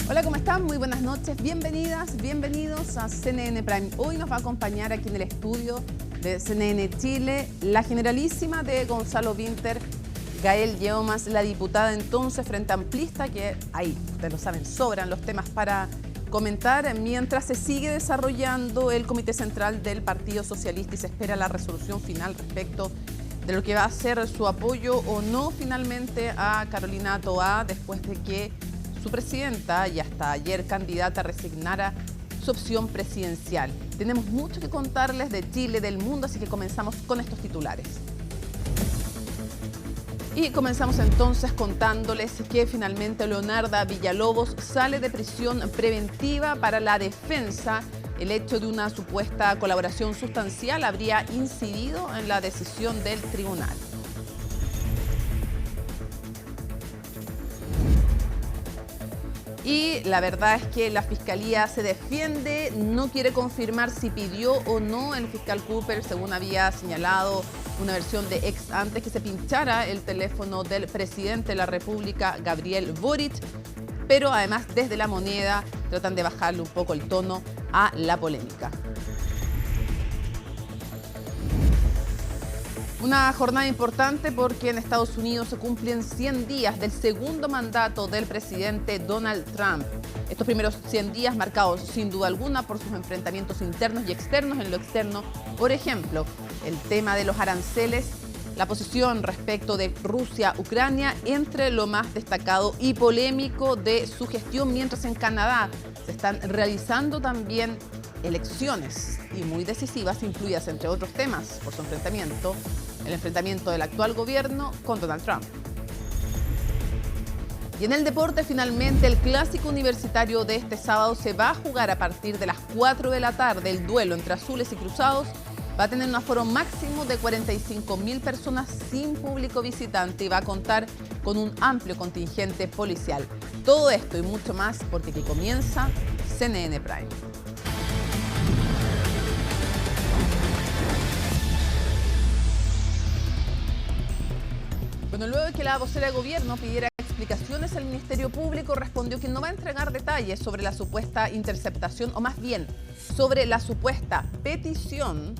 Hola, ¿cómo están? Muy buenas noches, bienvenidas, bienvenidos a CNN Prime. Hoy nos va a acompañar aquí en el estudio de CNN Chile la generalísima de Gonzalo Vinter, Gael Yeomas, la diputada entonces Frente Amplista, que ahí, ustedes lo saben, sobran los temas para comentar, mientras se sigue desarrollando el Comité Central del Partido Socialista y se espera la resolución final respecto de lo que va a ser su apoyo o no finalmente a Carolina Toá después de que su presidenta y hasta ayer candidata resignara su opción presidencial. Tenemos mucho que contarles de Chile, del mundo, así que comenzamos con estos titulares. Y comenzamos entonces contándoles que finalmente Leonarda Villalobos sale de prisión preventiva para la defensa. El hecho de una supuesta colaboración sustancial habría incidido en la decisión del tribunal. Y la verdad es que la Fiscalía se defiende, no quiere confirmar si pidió o no el fiscal Cooper, según había señalado una versión de ex antes, que se pinchara el teléfono del presidente de la República, Gabriel Boric, pero además desde La Moneda tratan de bajarle un poco el tono a la polémica. Una jornada importante porque en Estados Unidos se cumplen 100 días del segundo mandato del presidente Donald Trump. Estos primeros 100 días marcados sin duda alguna por sus enfrentamientos internos y externos. En lo externo, por ejemplo, el tema de los aranceles, la posición respecto de Rusia-Ucrania, entre lo más destacado y polémico de su gestión, mientras en Canadá se están realizando también elecciones y muy decisivas, incluidas entre otros temas por su enfrentamiento, el enfrentamiento del actual gobierno con Donald Trump. Y en el deporte, finalmente, el clásico universitario de este sábado se va a jugar a partir de las 4 de la tarde. El duelo entre azules y cruzados va a tener un aforo máximo de 45.000 personas sin público visitante y va a contar con un amplio contingente policial. Todo esto y mucho más porque aquí comienza CNN Prime. Bueno, luego de que la vocera de gobierno pidiera explicaciones al Ministerio Público, respondió que no va a entregar detalles sobre la supuesta interceptación, o más bien, sobre la supuesta petición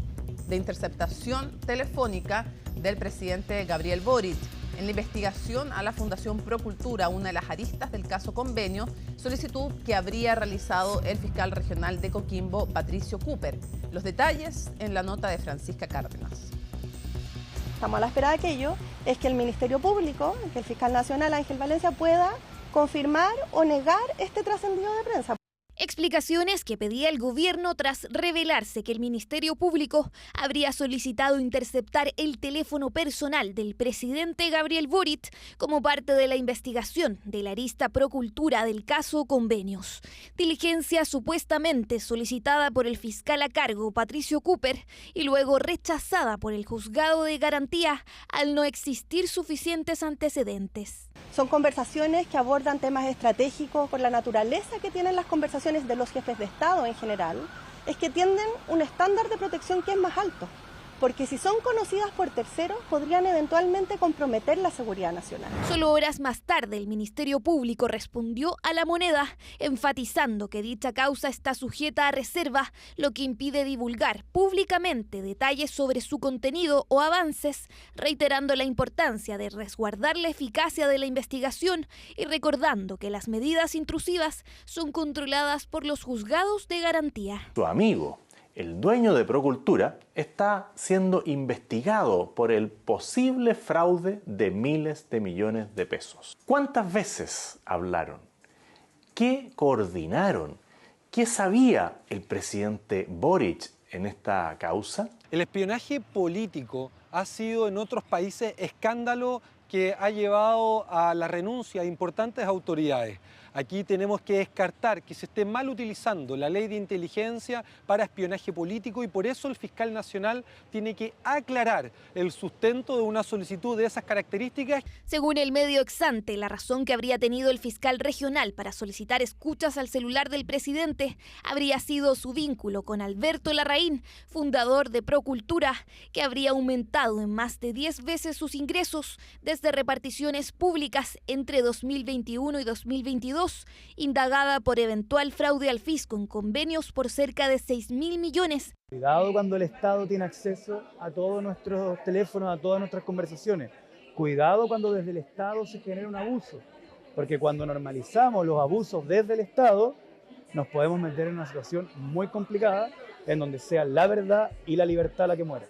de interceptación telefónica del presidente Gabriel Boric. En la investigación a la Fundación Procultura, una de las aristas del caso Convenio, solicitud que habría realizado el fiscal regional de Coquimbo, Patricio Cooper. Los detalles en la nota de Francisca Cárdenas. Estamos a la espera de aquello, es que el Ministerio Público, que el fiscal nacional Ángel Valencia pueda confirmar o negar este trascendido de prensa. Explicaciones que pedía el gobierno tras revelarse que el Ministerio Público habría solicitado interceptar el teléfono personal del presidente Gabriel Boric como parte de la investigación de la arista Procultura del caso Convenios. Diligencia supuestamente solicitada por el fiscal a cargo Patricio Cooper y luego rechazada por el juzgado de garantía al no existir suficientes antecedentes. Son conversaciones que abordan temas estratégicos por la naturaleza que tienen las conversaciones de los jefes de Estado en general, es que tienden un estándar de protección que es más alto, porque si son conocidas por terceros podrían eventualmente comprometer la seguridad nacional. Solo horas más tarde el Ministerio Público respondió a La Moneda, enfatizando que dicha causa está sujeta a reserva, lo que impide divulgar públicamente detalles sobre su contenido o avances, reiterando la importancia de resguardar la eficacia de la investigación y recordando que las medidas intrusivas son controladas por los juzgados de garantía. Su amigo, el dueño de Procultura, está siendo investigado por el posible fraude de miles de millones de pesos. ¿Cuántas veces hablaron? ¿Qué coordinaron? ¿Qué sabía el presidente Boric en esta causa? El espionaje político ha sido en otros países escándalo que ha llevado a la renuncia de importantes autoridades. Aquí tenemos que descartar que se esté mal utilizando la ley de inteligencia para espionaje político y por eso el fiscal nacional tiene que aclarar el sustento de una solicitud de esas características. Según el medio Exante, la razón que habría tenido el fiscal regional para solicitar escuchas al celular del presidente habría sido su vínculo con Alberto Larraín, fundador de Procultura, que habría aumentado en más de 10 veces sus ingresos desde además de reparticiones públicas entre 2021 y 2022, indagada por eventual fraude al fisco en convenios por cerca de 6.000 millones. Cuidado cuando el Estado tiene acceso a todos nuestros teléfonos, a todas nuestras conversaciones. Cuidado cuando desde el Estado se genera un abuso, porque cuando normalizamos los abusos desde el Estado, nos podemos meter en una situación muy complicada en donde sea la verdad y la libertad la que muere.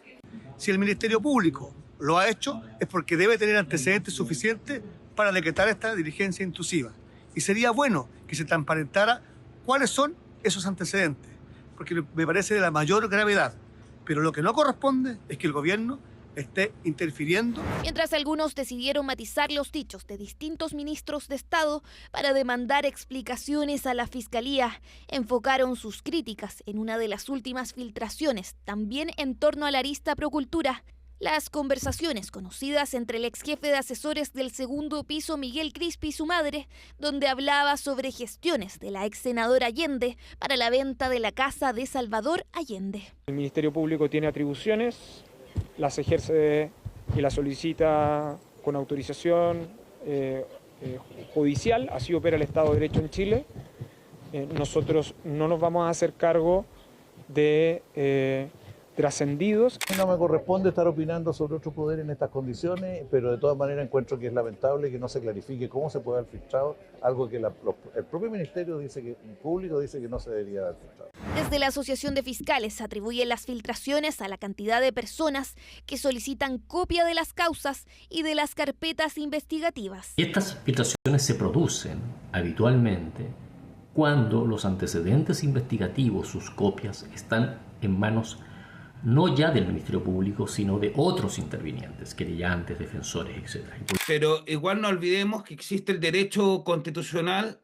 Si el Ministerio Público lo ha hecho, es porque debe tener antecedentes suficientes para decretar esta diligencia intrusiva. Y sería bueno que se transparentara cuáles son esos antecedentes, porque me parece de la mayor gravedad. Pero lo que no corresponde es que el gobierno esté interfiriendo. Mientras algunos decidieron matizar los dichos de distintos ministros de Estado para demandar explicaciones a la Fiscalía, enfocaron sus críticas en una de las últimas filtraciones, también en torno a la arista Procultura. Las conversaciones conocidas entre el ex jefe de asesores del segundo piso Miguel Crispi y su madre, donde hablaba sobre gestiones de la ex senadora Allende para la venta de la casa de Salvador Allende. El Ministerio Público tiene atribuciones, las ejerce y las solicita con autorización judicial, así opera el Estado de Derecho en Chile. Nosotros no nos vamos a hacer cargo de trascendidos. No me corresponde estar opinando sobre otro poder en estas condiciones, pero de todas maneras encuentro que es lamentable que no se clarifique cómo se puede haber filtrado algo que el propio Ministerio Público dice que no se debería haber filtrado. Desde la Asociación de Fiscales atribuyen las filtraciones a la cantidad de personas que solicitan copia de las causas y de las carpetas investigativas. Estas filtraciones se producen habitualmente cuando los antecedentes investigativos, sus copias, están en manos no ya del Ministerio Público, sino de otros intervinientes, querellantes, defensores, etc. Pero igual no olvidemos que existe el derecho constitucional,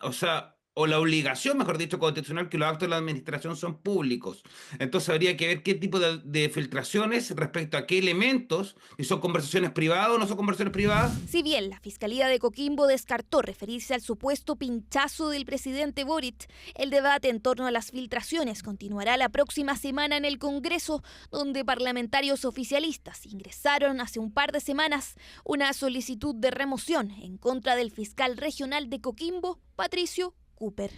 o la obligación, mejor dicho, constitucional, que los actos de la administración son públicos. Entonces habría que ver qué tipo de filtraciones respecto a qué elementos, si son conversaciones privadas o no son conversaciones privadas. Si bien la Fiscalía de Coquimbo descartó referirse al supuesto pinchazo del presidente Boric, el debate en torno a las filtraciones continuará la próxima semana en el Congreso, donde parlamentarios oficialistas ingresaron hace un par de semanas una solicitud de remoción en contra del fiscal regional de Coquimbo, Patricio Cooper.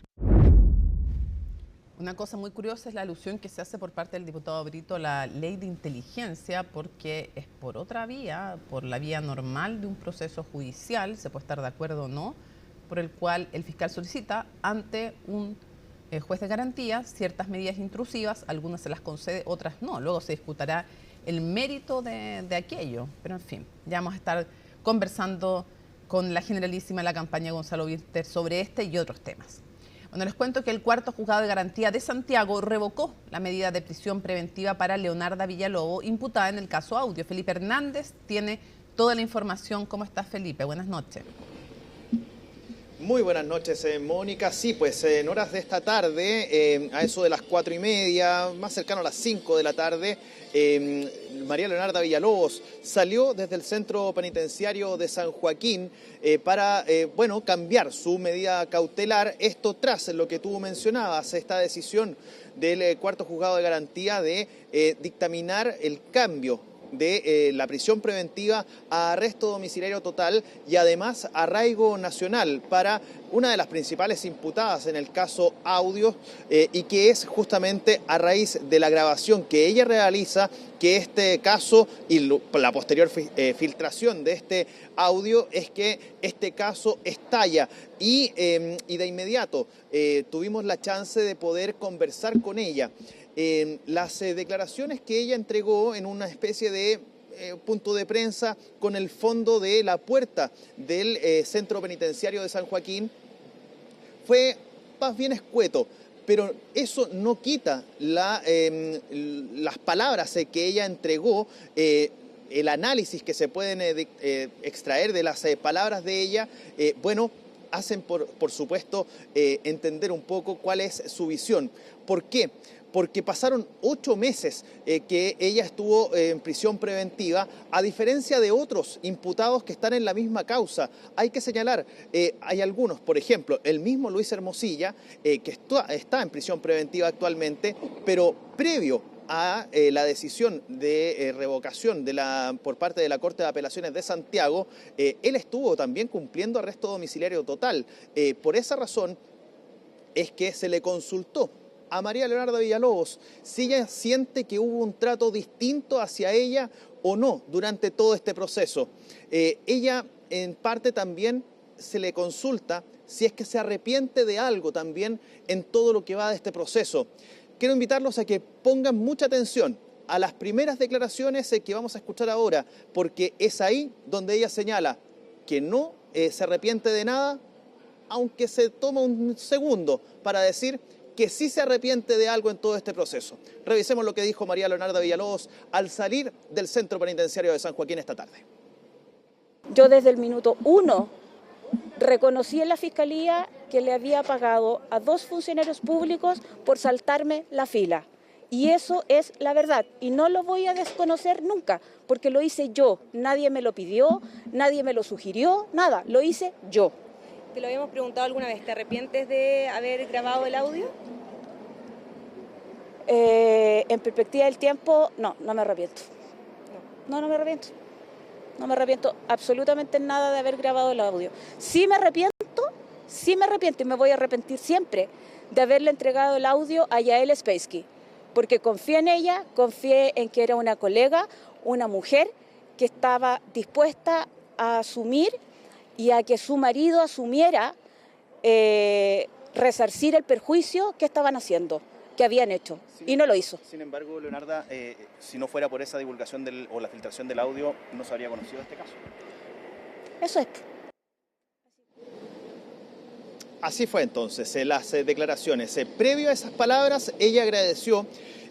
Una cosa muy curiosa es la alusión que se hace por parte del diputado Brito a la ley de inteligencia, porque es por otra vía, por la vía normal de un proceso judicial, se puede estar de acuerdo o no, por el cual el fiscal solicita ante un juez de garantía ciertas medidas intrusivas, algunas se las concede, otras no. Luego se discutirá el mérito de aquello, pero en fin, ya vamos a estar conversando con la generalísima de la campaña Gonzalo Vinter sobre este y otros temas. Bueno, les cuento que el cuarto juzgado de garantía de Santiago revocó la medida de prisión preventiva para Leonarda Villalobos, imputada en el caso Audio. Felipe Hernández tiene toda la información. ¿Cómo estás, Felipe? Buenas noches. Muy buenas noches, Mónica. Sí, pues en horas de esta tarde, a eso de las 4:30, más cercano a las 5 de la tarde, María Leonarda Villalobos salió desde el centro penitenciario de San Joaquín para, cambiar su medida cautelar. Esto tras lo que tú mencionabas, esta decisión del cuarto juzgado de garantía de dictaminar el cambio de la prisión preventiva a arresto domiciliario total y además arraigo nacional para una de las principales imputadas en el caso Audio y que es justamente a raíz de la grabación que ella realiza que este caso y la posterior filtración de este audio es que este caso estalla y de inmediato tuvimos la chance de poder conversar con ella. Las declaraciones que ella entregó en una especie de punto de prensa con el fondo de la puerta del centro penitenciario de San Joaquín fue más bien escueto, pero eso no quita las palabras que ella entregó, el análisis que se pueden extraer de las palabras de ella, hacen por supuesto entender un poco cuál es su visión. ¿Por qué? Porque pasaron 8 meses que ella estuvo en prisión preventiva, a diferencia de otros imputados que están en la misma causa. Hay que señalar, hay algunos, por ejemplo, el mismo Luis Hermosilla, que está en prisión preventiva actualmente, pero previo a la decisión de revocación por parte de la Corte de Apelaciones de Santiago, él estuvo también cumpliendo arresto domiciliario total. Por esa razón es que se le consultó a María Leonarda Villalobos si ella siente que hubo un trato distinto hacia ella o no durante todo este proceso. Ella en parte también se le consulta si es que se arrepiente de algo también en todo lo que va de este proceso. Quiero invitarlos a que pongan mucha atención a las primeras declaraciones que vamos a escuchar ahora, porque es ahí donde ella señala que no se arrepiente de nada, aunque se toma un segundo para decir que sí se arrepiente de algo en todo este proceso. Revisemos lo que dijo María Leonarda Villalobos al salir del Centro Penitenciario de San Joaquín esta tarde. Yo desde el minuto 1 reconocí en la Fiscalía que le había pagado a 2 funcionarios públicos por saltarme la fila. Y eso es la verdad. Y no lo voy a desconocer nunca, porque lo hice yo. Nadie me lo pidió, nadie me lo sugirió, nada. Lo hice yo. ¿Te lo habíamos preguntado alguna vez? ¿Te arrepientes de haber grabado el audio? En perspectiva del tiempo, no me arrepiento. No me arrepiento. No me arrepiento absolutamente nada de haber grabado el audio. Sí me arrepiento y me voy a arrepentir siempre de haberle entregado el audio a Yael Spassky, porque confié en ella, confié en que era una colega, una mujer que estaba dispuesta a asumir y a que su marido asumiera resarcir el perjuicio que estaban haciendo, que habían hecho, y no lo hizo. Sin embargo, Leonarda, si no fuera por esa divulgación o la filtración del audio, ¿no se habría conocido este caso? Eso es. Así fue entonces las declaraciones. Previo a esas palabras, ella agradeció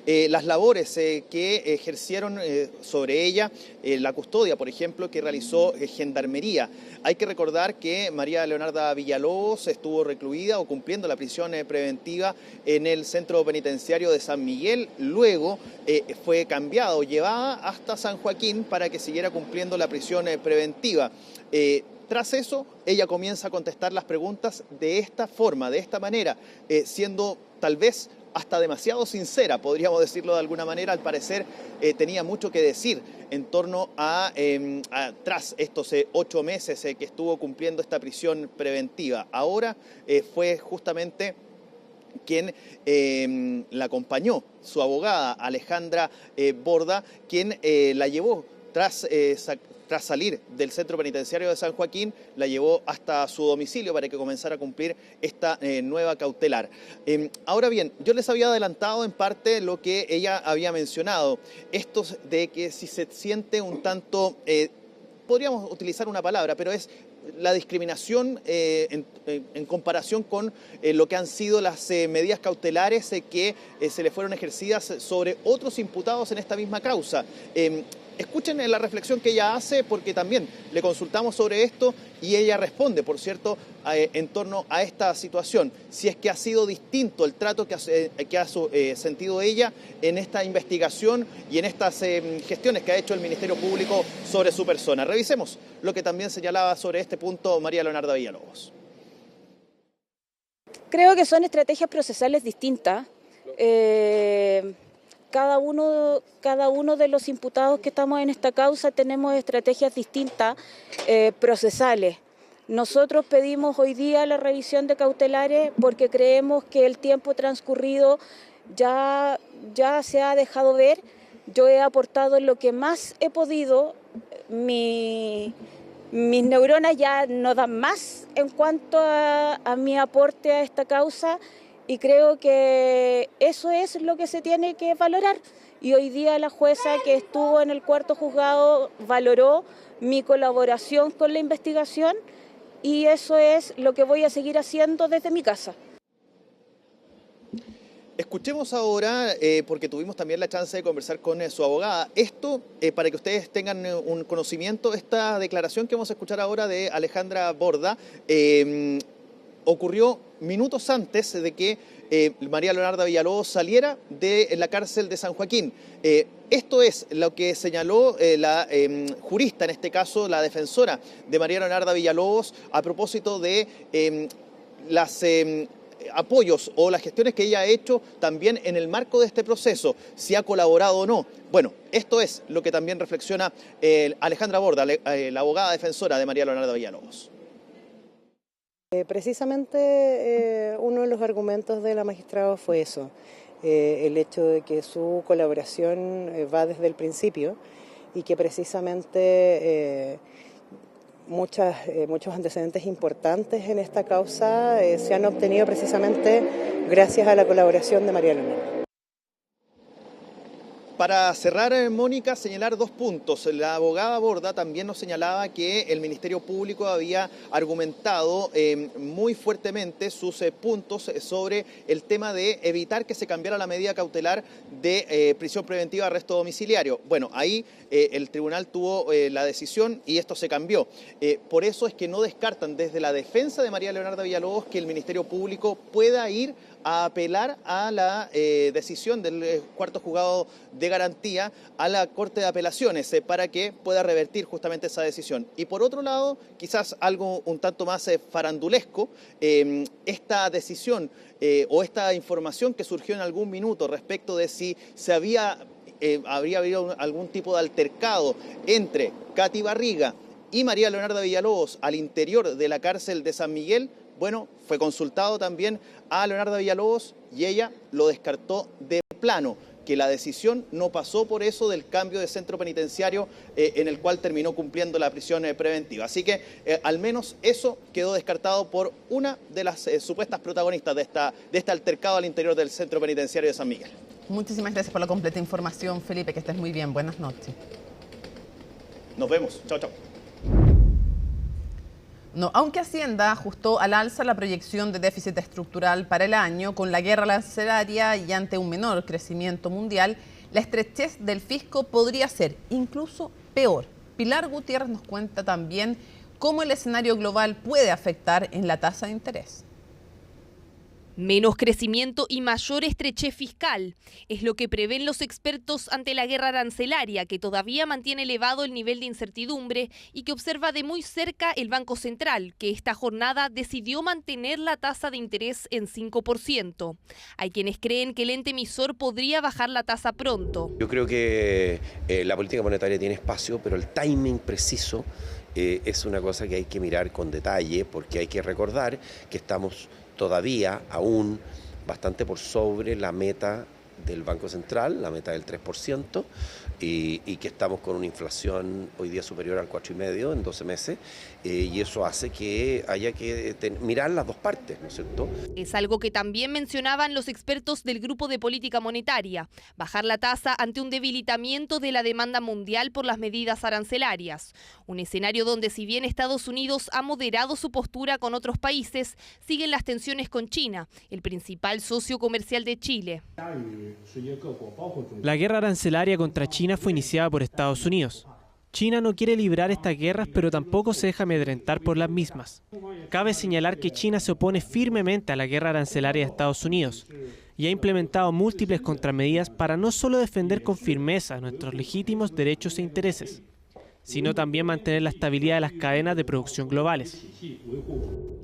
las labores que ejercieron sobre ella, la custodia, por ejemplo, que realizó Gendarmería. Hay que recordar que María Leonarda Villalobos estuvo recluida o cumpliendo la prisión preventiva en el Centro Penitenciario de San Miguel. Luego fue cambiada o llevada hasta San Joaquín para que siguiera cumpliendo la prisión preventiva. Tras eso, ella comienza a contestar las preguntas de esta forma, de esta manera, siendo tal vez hasta demasiado sincera, podríamos decirlo de alguna manera. Al parecer tenía mucho que decir en torno a tras estos 8 meses que estuvo cumpliendo esta prisión preventiva. Ahora fue justamente quien la acompañó, su abogada Alejandra Borda, quien la llevó tras salir del Centro Penitenciario de San Joaquín, la llevó hasta su domicilio para que comenzara a cumplir esta nueva cautelar. Ahora bien, yo les había adelantado en parte lo que ella había mencionado, esto de que si se siente un tanto, podríamos utilizar una palabra, pero es la discriminación en comparación con lo que han sido las medidas cautelares que se le fueron ejercidas sobre otros imputados en esta misma causa. Escuchen la reflexión que ella hace, porque también le consultamos sobre esto y ella responde, por cierto, en torno a esta situación. Si es que ha sido distinto el trato que ha sentido ella en esta investigación y en estas gestiones que ha hecho el Ministerio Público sobre su persona. Revisemos lo que también señalaba sobre este punto María Leonarda Villalobos. Creo que son estrategias procesales distintas. Cada uno de los imputados que estamos en esta causa tenemos estrategias distintas procesales. Nosotros pedimos hoy día la revisión de cautelares porque creemos que el tiempo transcurrido ya se ha dejado ver. Yo he aportado lo que más he podido. Mis neuronas ya no dan más en cuanto a mi aporte a esta causa. Y creo que eso es lo que se tiene que valorar. Y hoy día la jueza que estuvo en el cuarto juzgado valoró mi colaboración con la investigación y eso es lo que voy a seguir haciendo desde mi casa. Escuchemos ahora, porque tuvimos también la chance de conversar con su abogada, esto para que ustedes tengan un conocimiento, esta declaración que vamos a escuchar ahora de Alejandra Borda, ocurrió minutos antes de que María Leonarda Villalobos saliera de la cárcel de San Joaquín. Esto es lo que señaló la jurista, en este caso la defensora de María Leonarda Villalobos, a propósito de las apoyos o las gestiones que ella ha hecho también en el marco de este proceso, si ha colaborado o no. Bueno, esto es lo que también reflexiona Alejandra Borda, la abogada defensora de María Leonarda Villalobos. Precisamente uno de los argumentos de la magistrada fue eso, el hecho de que su colaboración va desde el principio y que precisamente muchos antecedentes importantes en esta causa se han obtenido precisamente gracias a la colaboración de María Leonarda. Para cerrar, Mónica, señalar 2 puntos. La abogada Borda también nos señalaba que el Ministerio Público había argumentado muy fuertemente sus puntos sobre el tema de evitar que se cambiara la medida cautelar de prisión preventiva de arresto domiciliario. Bueno, ahí el tribunal tuvo la decisión y esto se cambió. Por eso es que no descartan desde la defensa de María Leonarda Villalobos que el Ministerio Público pueda ir a apelar a la decisión del cuarto juzgado de garantía a la Corte de Apelaciones para que pueda revertir justamente esa decisión. Y por otro lado, quizás algo un tanto más farandulesco, esta decisión o esta información que surgió en algún minuto respecto de si se habría habido algún tipo de altercado entre Katy Barriga y María Leonarda Villalobos al interior de la cárcel de San Miguel. Bueno, fue consultado también a Leonarda Villalobos y ella lo descartó de plano, que la decisión no pasó por eso del cambio de centro penitenciario en el cual terminó cumpliendo la prisión preventiva. Así que al menos eso quedó descartado por una de las supuestas protagonistas de este altercado al interior del centro penitenciario de San Miguel. Muchísimas gracias por la completa información, Felipe, que estés muy bien. Buenas noches. Nos vemos. Chao, chao. No, aunque Hacienda ajustó al alza la proyección de déficit estructural para el año, con la guerra arancelaria y ante un menor crecimiento mundial, la estrechez del fisco podría ser incluso peor. Pilar Gutiérrez nos cuenta también cómo el escenario global puede afectar en la tasa de interés. Menos crecimiento y mayor estrechez fiscal es lo que prevén los expertos ante la guerra arancelaria, que todavía mantiene elevado el nivel de incertidumbre y que observa de muy cerca el Banco Central, que esta jornada decidió mantener la tasa de interés en 5%. Hay quienes creen que el ente emisor podría bajar la tasa pronto. Yo creo que la política monetaria tiene espacio, pero el timing preciso es una cosa que hay que mirar con detalle, porque hay que recordar que estamos todavía aún bastante por sobre la meta del Banco Central, la meta del 3%, y que estamos con una inflación hoy día superior al 4,5% en 12 meses, y eso hace que haya que mirar las dos partes, ¿no es cierto? Es algo que también mencionaban los expertos del Grupo de Política Monetaria, bajar la tasa ante un debilitamiento de la demanda mundial por las medidas arancelarias. Un escenario donde, si bien Estados Unidos ha moderado su postura con otros países, siguen las tensiones con China, el principal socio comercial de Chile. La guerra arancelaria contra China fue iniciada por Estados Unidos. China no quiere librar estas guerras, pero tampoco se deja amedrentar por las mismas. Cabe señalar que China se opone firmemente a la guerra arancelaria de Estados Unidos y ha implementado múltiples contramedidas para no solo defender con firmeza nuestros legítimos derechos e intereses, sino también mantener la estabilidad de las cadenas de producción globales.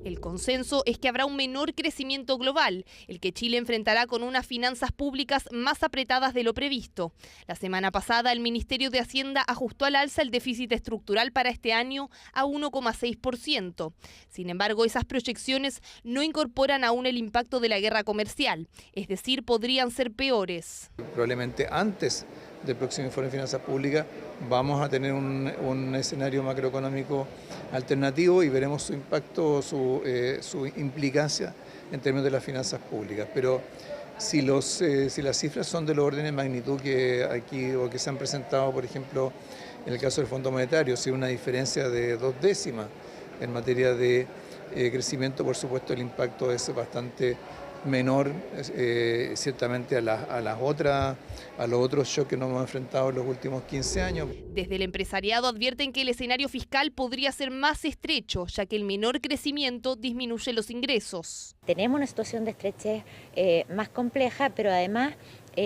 El consenso es que habrá un menor crecimiento global, el que Chile enfrentará con unas finanzas públicas más apretadas de lo previsto. La semana pasada, el Ministerio de Hacienda ajustó al alza el déficit estructural para este año a 1,6%. Sin embargo, esas proyecciones no incorporan aún el impacto de la guerra comercial, es decir, podrían ser peores. Probablemente antes del próximo informe de finanzas públicas vamos a tener un escenario macroeconómico alternativo y veremos su impacto, su implicancia en términos de las finanzas públicas. Pero si las cifras son de los órdenes de magnitud que aquí o que se han presentado, por ejemplo, en el caso del Fondo Monetario, si hay una diferencia de 2 décimas en materia de crecimiento, por supuesto el impacto es bastante menor ciertamente a los otros shocks que nos hemos enfrentado en los últimos 15 años. Desde el empresariado advierten que el escenario fiscal podría ser más estrecho, ya que el menor crecimiento disminuye los ingresos. Tenemos una situación de estrechez más compleja, pero además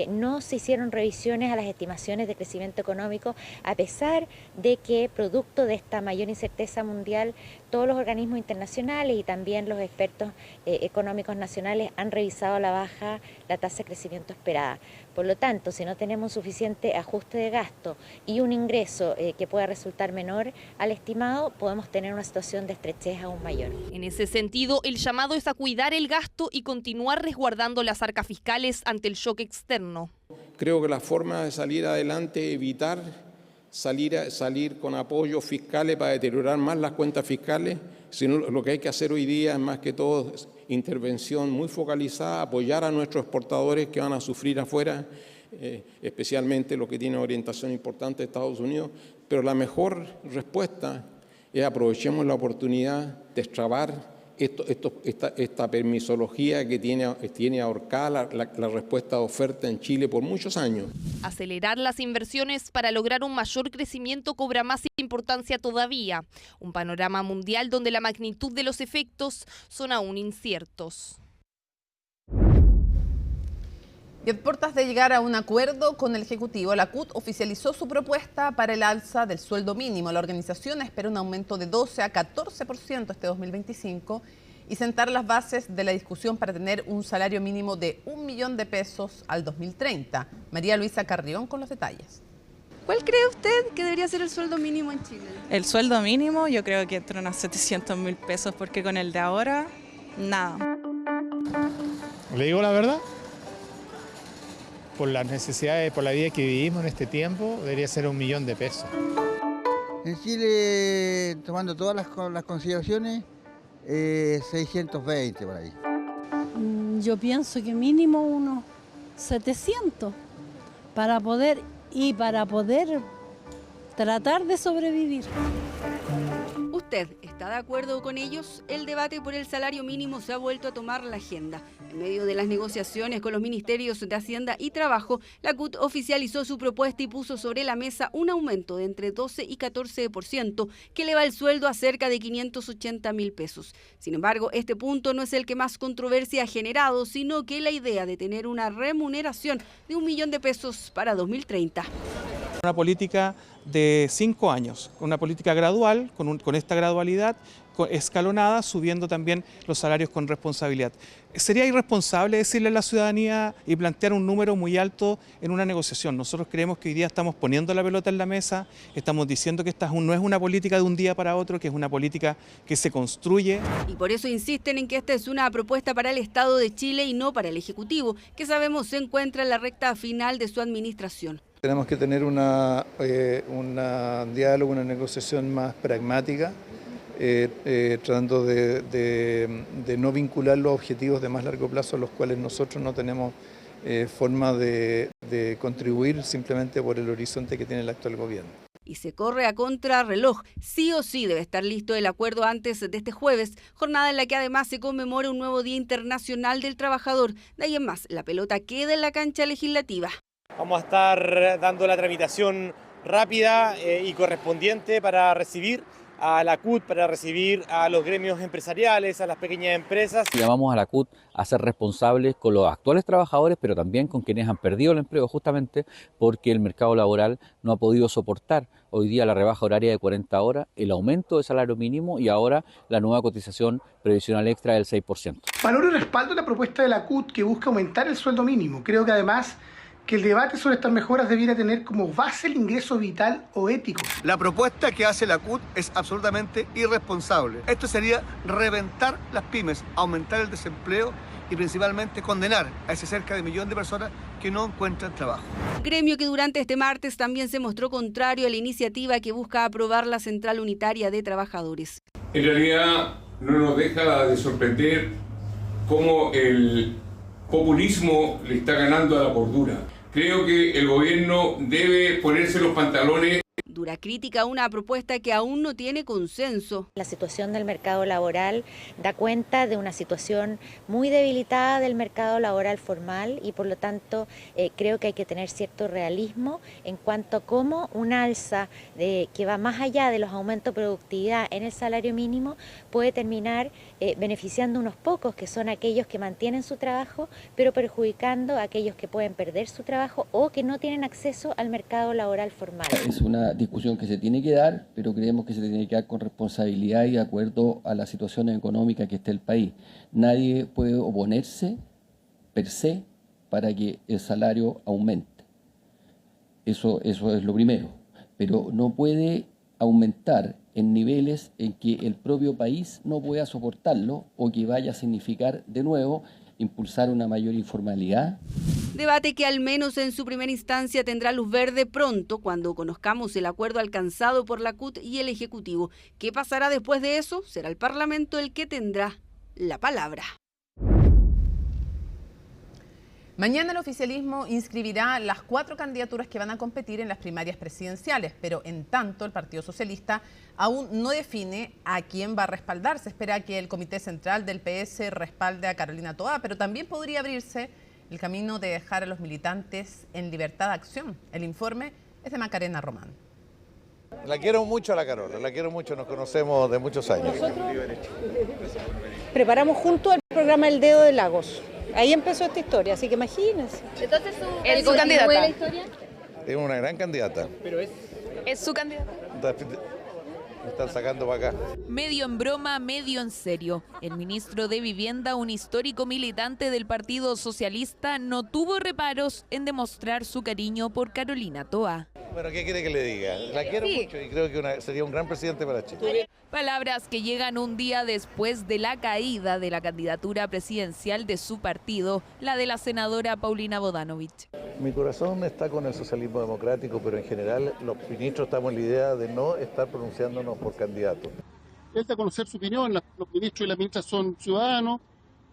no se hicieron revisiones a las estimaciones de crecimiento económico, a pesar de que, producto de esta mayor incerteza mundial, todos los organismos internacionales y también los expertos económicos nacionales han revisado a la baja la tasa de crecimiento esperada. Por lo tanto, si no tenemos suficiente ajuste de gasto y un ingreso que pueda resultar menor al estimado, podemos tener una situación de estrechez aún mayor. En ese sentido, el llamado es a cuidar el gasto y continuar resguardando las arcas fiscales ante el shock externo. Creo que la forma de salir adelante es evitar salir con apoyos fiscales para deteriorar más las cuentas fiscales, sino lo que hay que hacer hoy día es más que todo intervención muy focalizada, apoyar a nuestros exportadores que van a sufrir afuera, especialmente los que tienen orientación importante de Estados Unidos, pero la mejor respuesta es aprovechemos la oportunidad de destrabar esta permisología que tiene ahorcada la respuesta de oferta en Chile por muchos años. Acelerar las inversiones para lograr un mayor crecimiento cobra más importancia todavía. Un panorama mundial donde la magnitud de los efectos son aún inciertos. Y a puertas de llegar a un acuerdo con el Ejecutivo, la CUT oficializó su propuesta para el alza del sueldo mínimo. La organización espera un aumento de 12 a 14% este 2025 y sentar las bases de la discusión para tener un salario mínimo de 1 millón de pesos al 2030. María Luisa Carrión con los detalles. ¿Cuál cree usted que debería ser el sueldo mínimo en Chile? El sueldo mínimo yo creo que entre unos 700.000 pesos porque con el de ahora, nada. ¿Le digo la verdad? Por las necesidades, por la vida que vivimos en este tiempo, debería ser 1 millón de pesos. En Chile, tomando todas las consideraciones, 620 por ahí. Yo pienso que mínimo unos 700 para poder tratar de sobrevivir. ¿Usted está de acuerdo con ellos? El debate por el salario mínimo se ha vuelto a tomar la agenda. En medio de las negociaciones con los ministerios de Hacienda y Trabajo, la CUT oficializó su propuesta y puso sobre la mesa un aumento de entre 12 y 14% que eleva el sueldo a cerca de 580.000 pesos. Sin embargo, este punto no es el que más controversia ha generado, sino que la idea de tener una remuneración de 1 millón de pesos para 2030. Una política de 5 años, una política gradual, con esta gradualidad escalonada, subiendo también los salarios con responsabilidad. Sería irresponsable decirle a la ciudadanía y plantear un número muy alto en una negociación. Nosotros creemos que hoy día estamos poniendo la pelota en la mesa, estamos diciendo que esta no es una política de un día para otro, que es una política que se construye. Y por eso insisten en que esta es una propuesta para el Estado de Chile y no para el Ejecutivo, que sabemos se encuentra en la recta final de su administración. Tenemos que tener un diálogo, una negociación más pragmática, tratando de no vincular los objetivos de más largo plazo a los cuales nosotros no tenemos forma de contribuir simplemente por el horizonte que tiene el actual gobierno. Y se corre a contrarreloj. Sí o sí debe estar listo el acuerdo antes de este jueves, jornada en la que además se conmemora un nuevo Día Internacional del Trabajador. De ahí en más, la pelota queda en la cancha legislativa. Vamos a estar dando la tramitación rápida y correspondiente para recibir a la CUT, para recibir a los gremios empresariales, a las pequeñas empresas. Llamamos a la CUT a ser responsables con los actuales trabajadores, pero también con quienes han perdido el empleo, justamente porque el mercado laboral no ha podido soportar hoy día la rebaja horaria de 40 horas, el aumento del salario mínimo y ahora la nueva cotización previsional extra del 6%. Valoro y respaldo la propuesta de la CUT que busca aumentar el sueldo mínimo. Creo que además que el debate sobre estas mejoras debiera tener como base el ingreso vital o ético. La propuesta que hace la CUT es absolutamente irresponsable. Esto sería reventar las pymes, aumentar el desempleo y principalmente condenar a ese cerca de 1 millón de personas que no encuentran trabajo. Gremio que durante este martes también se mostró contrario a la iniciativa que busca aprobar la Central Unitaria de Trabajadores. En realidad no nos deja de sorprender cómo el populismo le está ganando a la cordura. Creo que el gobierno debe ponerse los pantalones. Dura crítica a una propuesta que aún no tiene consenso. La situación del mercado laboral da cuenta de una situación muy debilitada del mercado laboral formal y por lo tanto creo que hay que tener cierto realismo en cuanto a cómo un alza que va más allá de los aumentos de productividad en el salario mínimo puede terminar beneficiando a unos pocos que son aquellos que mantienen su trabajo pero perjudicando a aquellos que pueden perder su trabajo o que no tienen acceso al mercado laboral formal. Es una discusión que se tiene que dar, pero creemos que se tiene que dar con responsabilidad y de acuerdo a la situación económica que esté el país. Nadie puede oponerse per se para que el salario aumente. Eso es lo primero, pero no puede aumentar en niveles en que el propio país no pueda soportarlo o que vaya a significar de nuevo impulsar una mayor informalidad. Debate que al menos en su primera instancia tendrá luz verde pronto cuando conozcamos el acuerdo alcanzado por la CUT y el Ejecutivo. ¿Qué pasará después de eso? Será el Parlamento el que tendrá la palabra. Mañana el oficialismo inscribirá las 4 candidaturas que van a competir en las primarias presidenciales, pero en tanto el Partido Socialista aún no define a quién va a respaldar. Se espera que el Comité Central del PS respalde a Carolina Toá, pero también podría abrirse el camino de dejar a los militantes en libertad de acción. El informe es de Macarena Román. La quiero mucho a la Carola, la quiero mucho, nos conocemos de muchos años. Nosotros preparamos junto al programa El Dedo de Lagos. Ahí empezó esta historia, así que imagínense. Entonces, ¿su candidata? ¿La historia? Es una gran candidata. Pero es su candidata. Me están sacando para acá. Medio en broma, medio en serio. El ministro de Vivienda, un histórico militante del Partido Socialista, no tuvo reparos en demostrar su cariño por Carolina Toá. Bueno, ¿qué quiere que le diga? La quiero mucho y creo que sería un gran presidente para Chile. Palabras que llegan un día después de la caída de la candidatura presidencial de su partido, la de la senadora Paulina Bodanovich. Mi corazón está con el socialismo democrático, pero en general los ministros estamos en la idea de no estar pronunciándonos por candidatos. Es de conocer su opinión, los ministros y las ministras son ciudadanos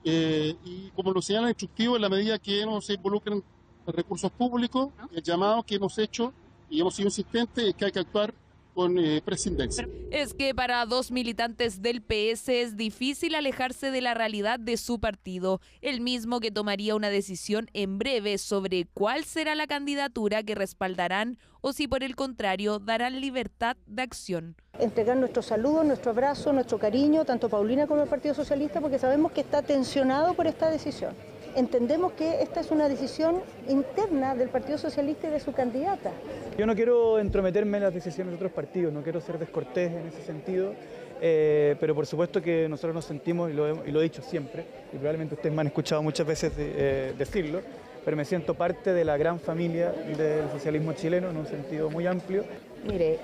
y como lo señalan instructivos en la medida que no se involucren recursos públicos, el llamado que hemos hecho y hemos sido insistentes es que hay que actuar con prescindencia. Es que para 2 militantes del PS es difícil alejarse de la realidad de su partido, el mismo que tomaría una decisión en breve sobre cuál será la candidatura que respaldarán o si por el contrario darán libertad de acción. Entregar nuestro saludo, nuestro abrazo, nuestro cariño, tanto a Paulina como al Partido Socialista, porque sabemos que está tensionado por esta decisión. Entendemos que esta es una decisión interna del Partido Socialista y de su candidata. Yo no quiero entrometerme en las decisiones de otros partidos, no quiero ser descortés en ese sentido, pero por supuesto que nosotros nos sentimos, y lo he dicho siempre, y probablemente ustedes me han escuchado muchas veces decirlo, pero me siento parte de la gran familia del socialismo chileno en un sentido muy amplio. Mire,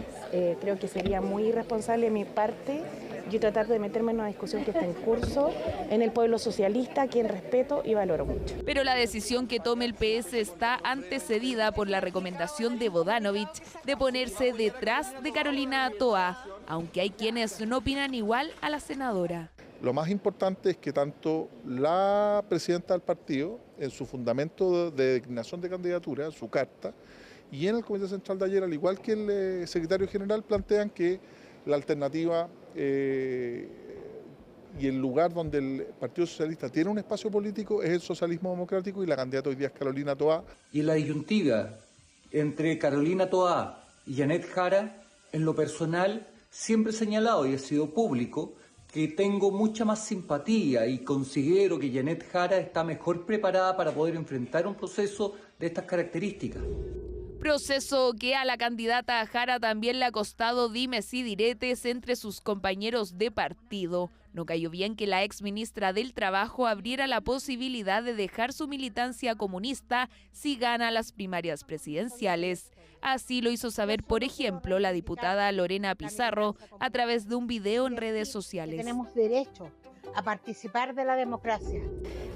creo que sería muy irresponsable de mi parte yo tratar de meterme en una discusión que está en curso en el pueblo socialista, a quien respeto y valoro mucho. Pero la decisión que tome el PS está antecedida por la recomendación de Bodanovich de ponerse detrás de Carolina Toá, aunque hay quienes no opinan igual a la senadora. Lo más importante es que tanto la presidenta del partido, en su fundamento de designación de candidatura, su carta, y en el Comité Central de ayer, al igual que el secretario general, plantean que la alternativa y el lugar donde el Partido Socialista tiene un espacio político es el socialismo democrático y la candidata hoy día es Carolina Toá. Y en la disyuntiva entre Carolina Toá y Janet Jara, en lo personal, siempre he señalado y he sido público que tengo mucha más simpatía y considero que Janet Jara está mejor preparada para poder enfrentar un proceso de estas características. Proceso que a la candidata Jara también le ha costado dimes y diretes entre sus compañeros de partido. No cayó bien que la exministra del Trabajo abriera la posibilidad de dejar su militancia comunista si gana las primarias presidenciales. Así lo hizo saber, por ejemplo, la diputada Lorena Pizarro a través de un video en redes sociales. Tenemos derecho a participar de la democracia.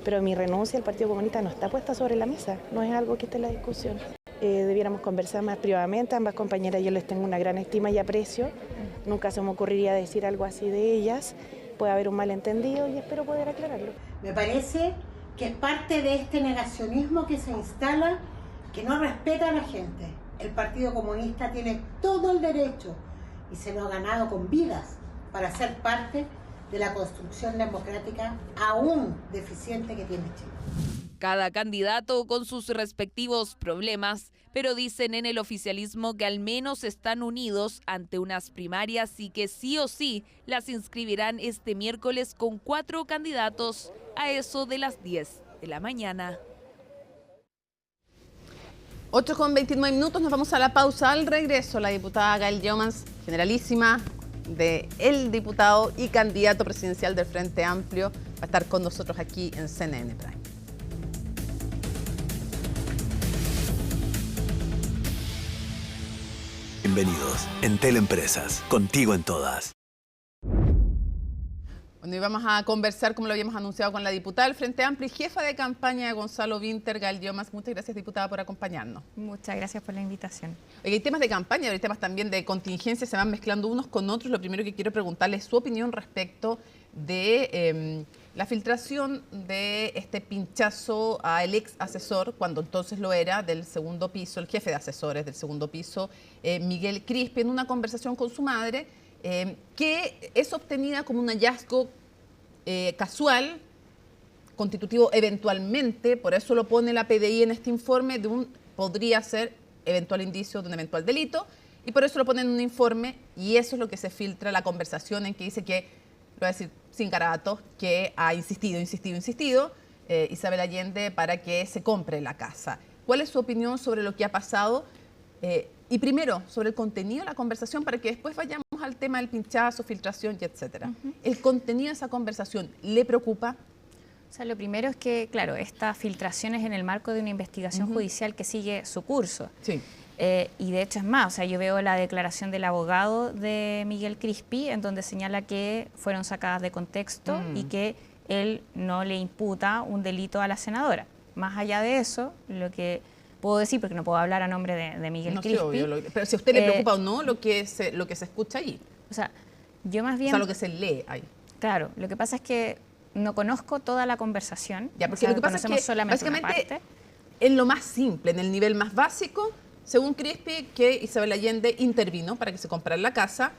Pero mi renuncia al Partido Comunista no está puesta sobre la mesa, no es algo que esté en la discusión. Debiéramos conversar más privadamente, ambas compañeras yo les tengo una gran estima y aprecio, nunca se me ocurriría decir algo así de ellas, puede haber un malentendido y espero poder aclararlo. Me parece que es parte de este negacionismo que se instala, que no respeta a la gente. El Partido Comunista tiene todo el derecho y se lo ha ganado con vidas para ser parte de la construcción democrática aún deficiente que tiene Chile. Cada candidato con sus respectivos problemas, pero dicen en el oficialismo que al menos están unidos ante unas primarias y que sí o sí las inscribirán este miércoles con 4 candidatos a eso de las 10 de la mañana. 8:29 minutos, nos vamos a la pausa. Al regreso, la diputada Gael Yeomans, generalísima del diputado y candidato presidencial del Frente Amplio, va a estar con nosotros aquí en CNN Prime. Bienvenidos en Teleempresas, contigo en todas. Bueno, y vamos a conversar, como lo habíamos anunciado, con la diputada del Frente Amplio y jefa de campaña de Gonzalo Vinter, Gael Yeomans. Muchas gracias, diputada, por acompañarnos. Muchas gracias por la invitación. Oye, hay temas de campaña, hay temas también de contingencia, se van mezclando unos con otros. Lo primero que quiero preguntarle es su opinión respecto de la filtración de este pinchazo al ex asesor, cuando entonces lo era, del segundo piso, el jefe de asesores del segundo piso, Miguel Crispi, en una conversación con su madre, que es obtenida como un hallazgo casual, constitutivo eventualmente, por eso lo pone la PDI en este informe, podría ser eventual indicio de un eventual delito, y por eso lo pone en un informe, y eso es lo que se filtra, la conversación en que dice que, lo voy a decir sin garabatos, que ha insistido Isabel Allende para que se compre la casa. ¿Cuál es su opinión sobre lo que ha pasado? Y primero, sobre el contenido de la conversación, para que después vayamos al tema del pinchazo, filtración y etcétera. ¿El contenido de esa conversación le preocupa? O sea, lo primero es que, claro, esta filtración es en el marco de una investigación judicial que sigue su curso. Sí. Y de hecho es más, o sea, yo veo la declaración del abogado de Miguel Crispi, en donde señala que fueron sacadas de contexto y que él no le imputa un delito a la senadora. Más allá de eso, lo que puedo decir, porque no puedo hablar a nombre de Miguel Crispi. Sí, obvio, pero si a usted le preocupa o no lo que se escucha ahí. O sea, yo más bien... O sea, lo que se lee ahí. Claro, lo que pasa es que no conozco toda la conversación. Ya, porque lo que pasa es que solamente básicamente en lo más simple, en el nivel más básico, según Crispi, que Isabel Allende intervino para que se comprara la casa,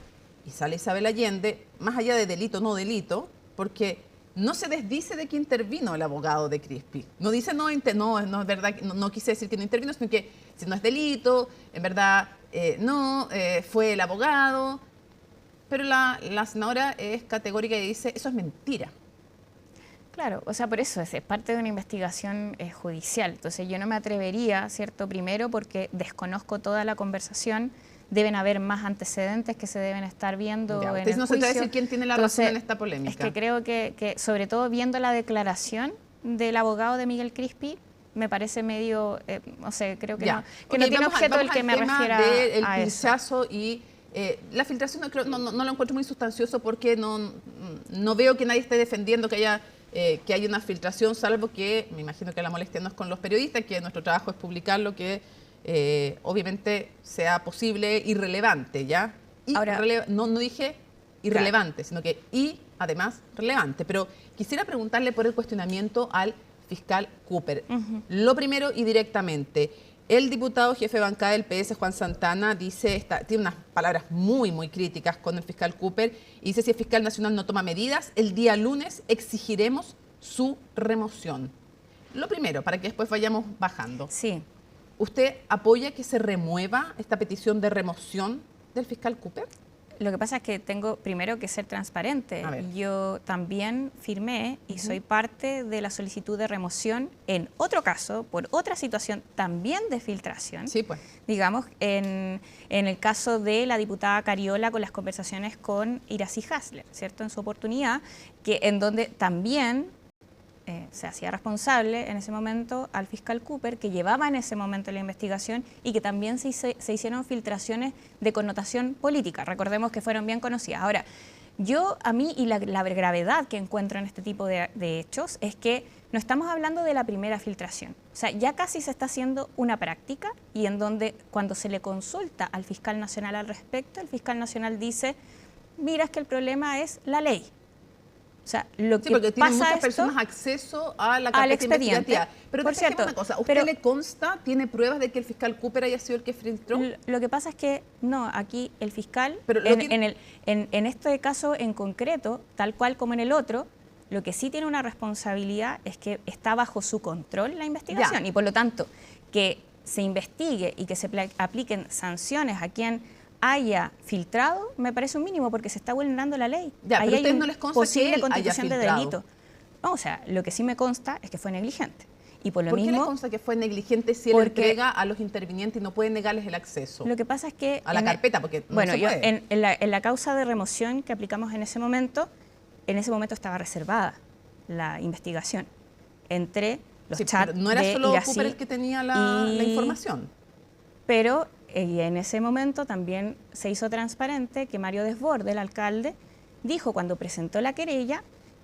y sale Isabel Allende, más allá de delito o no delito, porque no se desdice de que intervino el abogado de Crispi. No dice, no es verdad, no quise decir que no intervino, sino que si no es delito, en verdad fue el abogado. Pero la senadora es categórica y dice, eso es mentira. Claro, o sea, por eso es parte de una investigación judicial. Entonces yo no me atrevería, ¿cierto? Primero porque desconozco toda la conversación, deben haber más antecedentes que se deben estar viendo en el juicio. No se trata de decir quién tiene la razón en esta polémica. Es que creo que sobre todo viendo la declaración del abogado de Miguel Crispi, me parece medio, no sé, creo que no tiene objeto el que me refiera a eso. Pinchazo y la filtración no lo encuentro muy sustancioso porque no veo que nadie esté defendiendo que haya una filtración, salvo que, me imagino que la molestia no es con los periodistas, que nuestro trabajo es publicar lo que obviamente sea posible y relevante, ¿ya? Ahora, no dije irrelevante, sino que además relevante. Pero quisiera preguntarle por el cuestionamiento al fiscal Cooper. Lo primero y directamente, el diputado jefe de bancada del PS, Juan Santana, tiene unas palabras muy, muy críticas con el fiscal Cooper y dice: si el fiscal nacional no toma medidas, el día lunes exigiremos su remoción. Lo primero, para que después vayamos bajando. Sí. ¿Usted apoya que se remueva esta petición de remoción del fiscal Cooper? Lo que pasa es que tengo primero que ser transparente. Yo también firmé y soy parte de la solicitud de remoción en otro caso, por otra situación también de filtración. Sí, pues. Digamos, en el caso de la diputada Cariola con las conversaciones con Iracy Hasler, ¿cierto? En su oportunidad, en donde también se hacía responsable en ese momento al fiscal Cooper, que llevaba en ese momento la investigación y que también se hicieron filtraciones de connotación política. Recordemos que fueron bien conocidas. Ahora, a mí la gravedad que encuentro en este tipo de hechos es que no estamos hablando de la primera filtración. O sea, ya casi se está haciendo una práctica y en donde cuando se le consulta al fiscal nacional al respecto, el fiscal nacional dice, mira, es que el problema es la ley. O sea, lo que porque tienen pasa muchas personas acceso a la carpeta investigativa. Pero por cierto, una cosa, ¿usted le consta, tiene pruebas de que el fiscal Cooper haya sido el que filtró? Lo que pasa es que no, aquí el fiscal, en este caso en concreto, tal cual como en el otro, lo que sí tiene una responsabilidad es que está bajo su control la investigación y por lo tanto que se investigue y que se apliquen sanciones a quien haya filtrado, me parece un mínimo porque se está vulnerando la ley. Ahí hay una posible constitución de delito. No, o sea, lo que sí me consta es que fue negligente Y por lo ¿Por mismo, qué le consta que fue negligente si él entrega a los intervinientes y no puede negarles el acceso? Lo que pasa es que... A la carpeta, porque no bueno, se puede. en la causa de remoción que aplicamos en ese momento estaba reservada la investigación entre los chats no era de solo Irací Cooper el que tenía la información. Pero en ese momento también se hizo transparente que Mario Desbordes, el alcalde, dijo cuando presentó la querella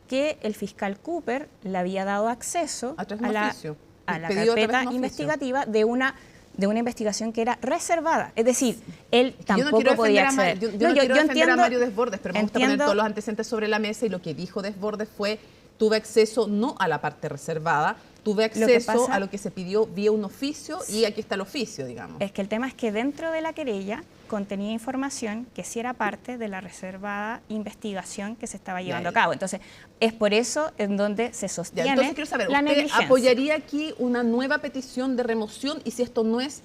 que el fiscal Cooper le había dado acceso a la carpeta investigativa de una investigación que era reservada. Es decir, él tampoco podía acceder. Yo no quiero defender a Mario Desbordes, pero me gusta poner todos los antecedentes sobre la mesa, y lo que dijo Desbordes fue: tuve acceso no a la parte reservada, tuve acceso a lo que se pidió vía un oficio, y aquí está el oficio, digamos. Es que el tema es que dentro de la querella contenía información que sí era parte de la reservada investigación que se estaba llevando a cabo. Entonces, es por eso en donde se sostiene entonces quiero saber, la negligencia. ¿usted apoyaría aquí una nueva petición de remoción, y si esto no es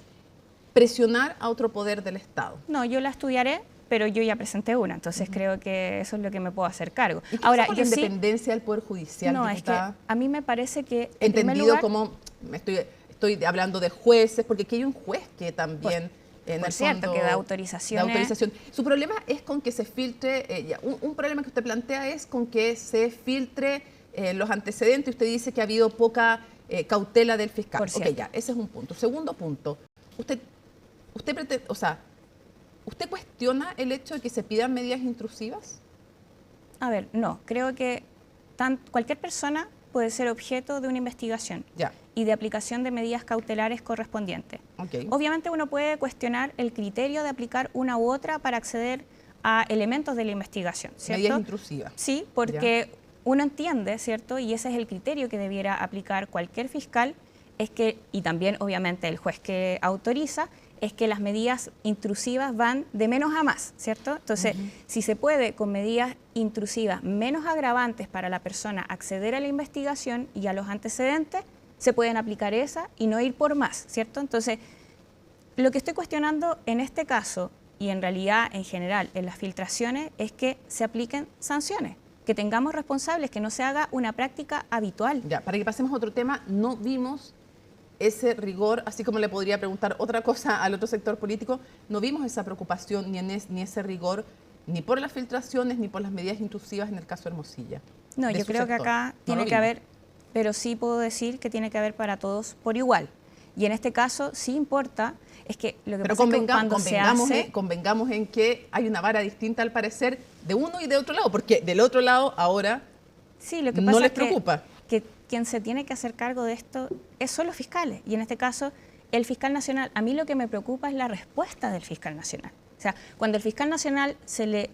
presionar a otro poder del Estado? No, yo la estudiaré, pero yo ya presenté una, entonces creo que eso es lo que me puedo hacer cargo. ¿Y qué Ahora, pasa con la independencia del Poder Judicial? No, es que a mí me parece que... Entendido como, estoy hablando de jueces, porque aquí hay un juez que también... Por cierto, que da autorizaciones. Su problema es con que se filtre, un problema que usted plantea es con que se filtre los antecedentes. Usted dice que ha habido poca cautela del fiscal. Ok, ya, ese es un punto. Segundo punto, ¿usted cuestiona el hecho de que se pidan medidas intrusivas? A ver, no, creo que cualquier persona puede ser objeto de una investigación y de aplicación de medidas cautelares correspondientes. Obviamente uno puede cuestionar el criterio de aplicar una u otra para acceder a elementos de la investigación, ¿cierto? Medidas intrusivas. Sí, porque uno entiende, ¿cierto? Y ese es el criterio que debiera aplicar cualquier fiscal, y también obviamente el juez que autoriza, es que las medidas intrusivas van de menos a más, ¿cierto? Entonces, si se puede con medidas intrusivas menos agravantes para la persona acceder a la investigación y a los antecedentes, se pueden aplicar esa y no ir por más, ¿cierto? Entonces, lo que estoy cuestionando en este caso, y en realidad en general en las filtraciones, es que se apliquen sanciones, que tengamos responsables, que no se haga una práctica habitual. Ya, para que pasemos a otro tema, no vimos ese rigor, así como le podría preguntar otra cosa al otro sector político, no vimos esa preocupación ni ese rigor, ni por las filtraciones, ni por las medidas intrusivas en el caso de Hermosilla. No, yo creo que acá tiene que haber, pero sí puedo decir que tiene que haber para todos por igual. Y en este caso sí importa, es que lo que pasa es que cuando se hace... Convengamos en que hay una vara distinta al parecer de uno y de otro lado, porque del otro lado ahora no les preocupa. Que quien se tiene que hacer cargo de esto son los fiscales, y en este caso el fiscal nacional. A mí lo que me preocupa es la respuesta del fiscal nacional. O sea, cuando el fiscal nacional se le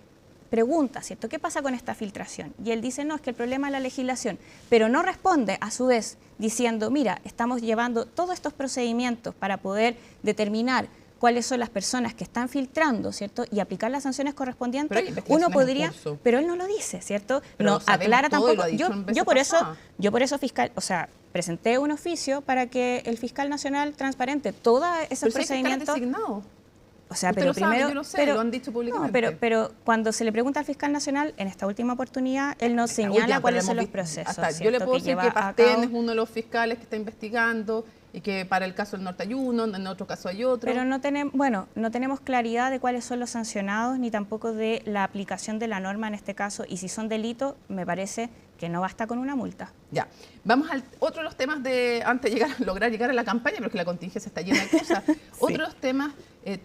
pregunta, ¿cierto?, ¿qué pasa con esta filtración? Y él dice, no, es que el problema es la legislación, pero no responde a su vez diciendo, mira, estamos llevando todos estos procedimientos para poder determinar cuáles son las personas que están filtrando, ¿cierto?, y aplicar las sanciones correspondientes. Uno podría, pero él no lo dice, ¿cierto? Pero no aclara tampoco. Yo por eso fiscal, o sea, presenté un oficio para que el fiscal nacional transparente todos esos procedimientos. O sea, pero primero, yo lo sé, lo han dicho públicamente. No, pero cuando se le pregunta al fiscal nacional, en esta última oportunidad, él nos señala cuáles son los procesos. Yo le puedo decir que Pastén es uno de los fiscales que está investigando, y que para el caso del norte hay uno, en otro caso hay otro. Pero no tenemos claridad de cuáles son los sancionados, ni tampoco de la aplicación de la norma en este caso, y si son delitos, me parece que no basta con una multa. Ya, vamos al otro de los temas antes de lograr llegar a la campaña, pero es que la contingencia está llena de cosas. Otro de los temas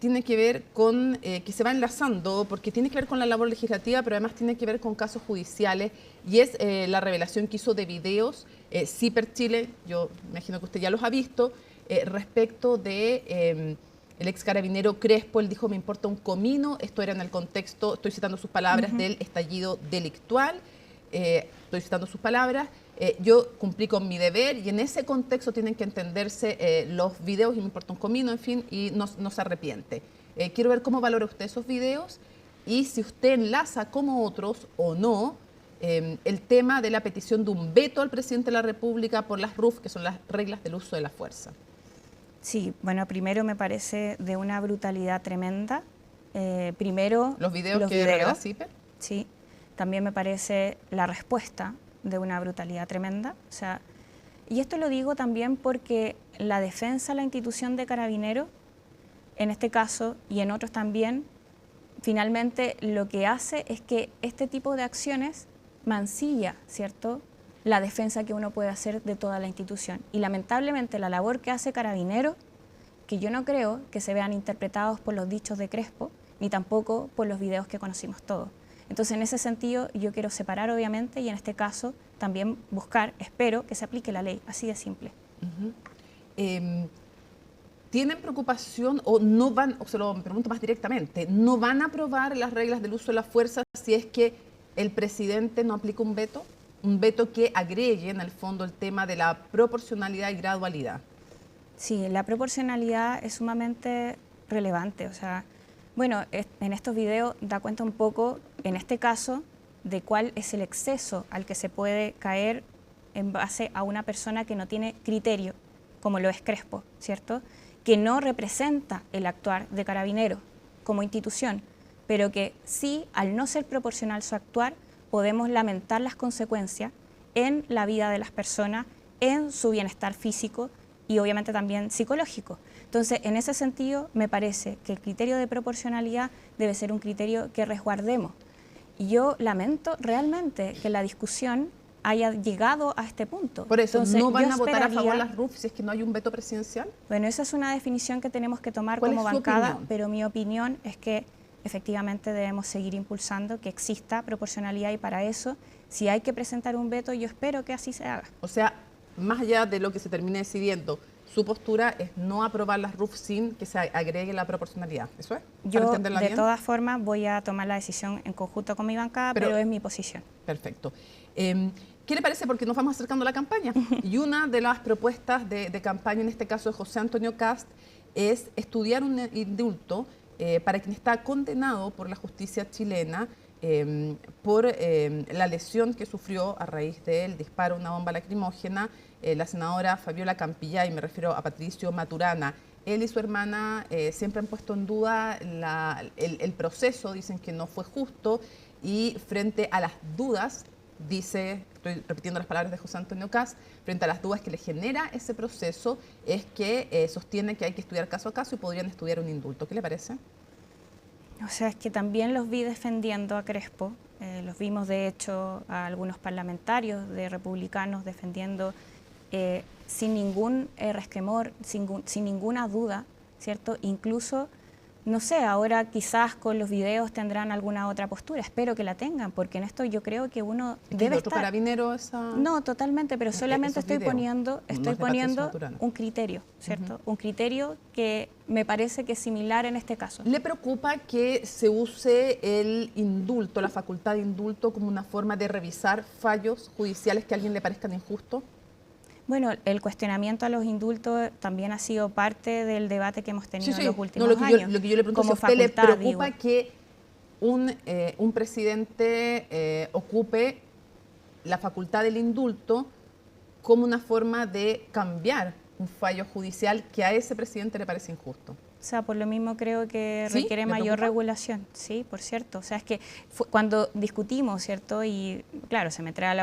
tiene que ver con, que se va enlazando, porque tiene que ver con la labor legislativa, pero además tiene que ver con casos judiciales, y es la revelación que hizo de videos CIPER Chile, yo imagino que usted ya los ha visto, respecto de el ex carabinero Crespo. Él dijo, me importa un comino, esto era en el contexto, estoy citando sus palabras, del estallido delictual, estoy citando sus palabras, yo cumplí con mi deber, y en ese contexto tienen que entenderse los videos, y me importa un comino, en fin, y no se arrepiente. Quiero ver cómo valora usted esos videos, y si usted enlaza como otros o no el tema de la petición de un veto al presidente de la República por las RUF, que son las reglas del uso de la fuerza. Sí, bueno, primero me parece de una brutalidad tremenda. Primero, los videos que revela CIPER. Sí, también me parece la respuesta de una brutalidad tremenda. O sea, Y esto lo digo también porque la defensa a la institución de Carabineros, en este caso y en otros también, finalmente lo que hace es que este tipo de acciones mancilla, ¿cierto?, la defensa que uno puede hacer de toda la institución. Y lamentablemente la labor que hace Carabineros, que yo no creo que se vean interpretados por los dichos de Crespo, ni tampoco por los videos que conocimos todos. Entonces, en ese sentido, yo quiero separar, obviamente, y en este caso también buscar, espero, que se aplique la ley, así de simple. ¿Tienen preocupación o no van, o se lo pregunto más directamente, no van a aprobar las reglas del uso de la fuerza si es que el presidente no aplica un veto? Un veto que agregue, en el fondo, el tema de la proporcionalidad y gradualidad. Sí, la proporcionalidad es sumamente relevante. O sea, bueno, en estos videos da cuenta un poco, en este caso, de cuál es el exceso al que se puede caer en base a una persona que no tiene criterio, como lo es Crespo, ¿cierto?, que no representa el actuar de Carabineros como institución, pero que sí, al no ser proporcional su actuar, podemos lamentar las consecuencias en la vida de las personas, en su bienestar físico y obviamente también psicológico. Entonces, en ese sentido, me parece que el criterio de proporcionalidad debe ser un criterio que resguardemos. Y yo lamento realmente que la discusión haya llegado a este punto. Por eso, entonces, ¿no van a votar a favor las RUF si es que no hay un veto presidencial? Bueno, esa es una definición que tenemos que tomar ¿Cuál como es su bancada, opinión? pero mi opinión es que efectivamente debemos seguir impulsando que exista proporcionalidad y para eso, si hay que presentar un veto, yo espero que así se haga. O sea, más allá de lo que se termine decidiendo, su postura es no aprobar las RUF sin que se agregue la proporcionalidad. ¿Eso es? Yo, de todas formas, voy a tomar la decisión en conjunto con mi bancada, pero es mi posición. Perfecto. ¿Qué le parece? Porque nos vamos acercando a la campaña. Y una de las propuestas de campaña, en este caso de José Antonio Kast, es estudiar un indulto para quien está condenado por la justicia chilena por la lesión que sufrió a raíz del disparo de una bomba lacrimógena la senadora Fabiola Campillay, me refiero a Patricio Maturana. Él y su hermana siempre han puesto en duda el proceso, dicen que no fue justo y frente a las dudas, dice, estoy repitiendo las palabras de José Antonio Kast, frente a las dudas que le genera ese proceso es que sostiene que hay que estudiar caso a caso y podrían estudiar un indulto. ¿Qué le parece? O sea, es que también los vi defendiendo a Crespo, los vimos de hecho a algunos parlamentarios de republicanos defendiendo sin ningún resquemor, sin ninguna duda, ¿cierto? Incluso, no sé, ahora quizás con los videos tendrán alguna otra postura, espero que la tengan, porque en esto yo creo que uno debe estar... Carabinero esa... No, totalmente, pero solamente estoy poniendo un criterio, ¿cierto? Un criterio que me parece que es similar en este caso. ¿Le preocupa que se use el indulto, la facultad de indulto, como una forma de revisar fallos judiciales que a alguien le parezcan injustos? Bueno, el cuestionamiento a los indultos también ha sido parte del debate que hemos tenido en los últimos años. Lo que yo le pregunto es si a usted le preocupa que un presidente ocupe la facultad del indulto como una forma de cambiar un fallo judicial que a ese presidente le parece injusto. O sea, por lo mismo creo que requiere mayor regulación, sí, por cierto. O sea, es que cuando discutimos, ¿cierto? Y claro, se me trae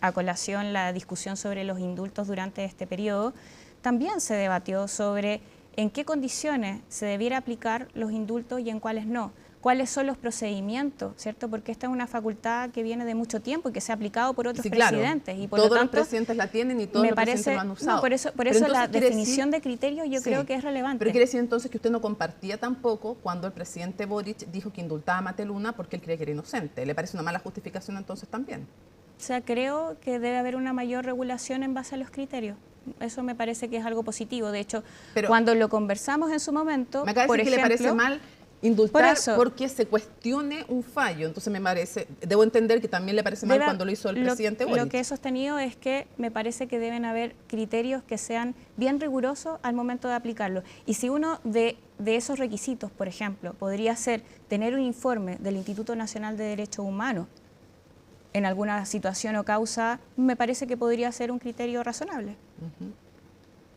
a colación la discusión sobre los indultos durante este periodo, también se debatió sobre en qué condiciones se debiera aplicar los indultos y en cuáles no. Cuáles son los procedimientos, ¿cierto? Porque esta es una facultad que viene de mucho tiempo y que se ha aplicado por otros presidentes. Y por todos lo tanto, los presidentes la tienen y todos los presidentes lo han usado. No, por eso la definición de criterios yo creo que es relevante. Pero quiere decir entonces que usted no compartía tampoco cuando el presidente Boric dijo que indultaba a Mateluna porque él creía que era inocente. ¿Le parece una mala justificación entonces también? O sea, creo que debe haber una mayor regulación en base a los criterios. Eso me parece que es algo positivo. De hecho, cuando lo conversamos en su momento, me parece que le parece mal indultar porque se cuestione un fallo. Entonces me parece, debo entender que también le parece mal cuando lo hizo el presidente Boric. Lo que he sostenido es que me parece que deben haber criterios que sean bien rigurosos al momento de aplicarlo. Y si uno de esos requisitos, por ejemplo, podría ser tener un informe del Instituto Nacional de Derechos Humanos en alguna situación o causa, me parece que podría ser un criterio razonable.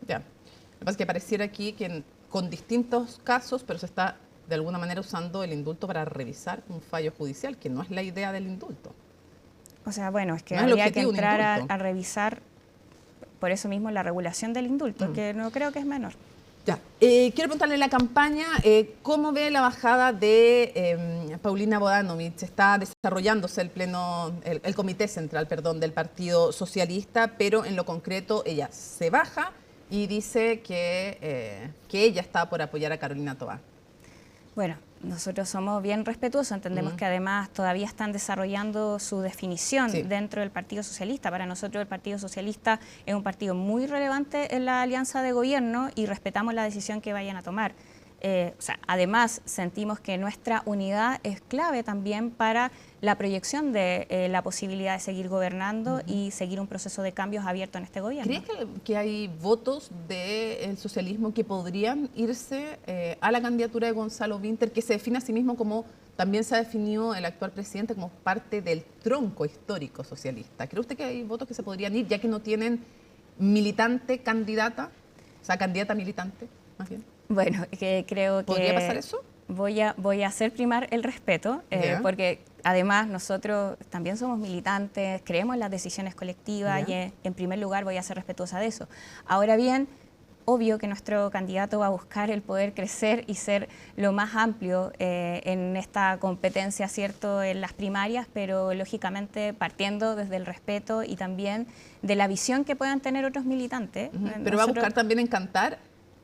Ya. Lo que pasa es que pareciera aquí que con distintos casos, pero se está de alguna manera usando el indulto para revisar un fallo judicial, que no es la idea del indulto. O sea, bueno, es que habría que entrar a revisar por eso mismo la regulación del indulto, que no creo que es menor. Ya. Quiero preguntarle la campaña, ¿cómo ve la bajada de Paulina Bodanovich? Está desarrollándose el comité central, del Partido Socialista, pero en lo concreto ella se baja y dice que ella está por apoyar a Carolina Toá. Bueno, nosotros somos bien respetuosos, entendemos que además todavía están desarrollando su definición dentro del Partido Socialista. Para nosotros el Partido Socialista es un partido muy relevante en la alianza de gobierno y respetamos la decisión que vayan a tomar. Además, sentimos que nuestra unidad es clave también para la proyección de la posibilidad de seguir gobernando y seguir un proceso de cambios abierto en este gobierno. ¿Crees que hay votos del socialismo que podrían irse a la candidatura de Gonzalo Vinter, que se define a sí mismo como, también se ha definido el actual presidente, como parte del tronco histórico socialista? ¿Cree usted que hay votos que se podrían ir, ya que no tienen militante candidata, o sea, candidata militante, más bien? Bueno, creo que... ¿Podría pasar eso? Voy a hacer primar el respeto, porque además nosotros también somos militantes, creemos en las decisiones colectivas y en primer lugar voy a ser respetuosa de eso. Ahora bien, obvio que nuestro candidato va a buscar el poder crecer y ser lo más amplio en esta competencia, ¿cierto?, en las primarias, pero lógicamente partiendo desde el respeto y también de la visión que puedan tener otros militantes. Pero va a buscar también encantar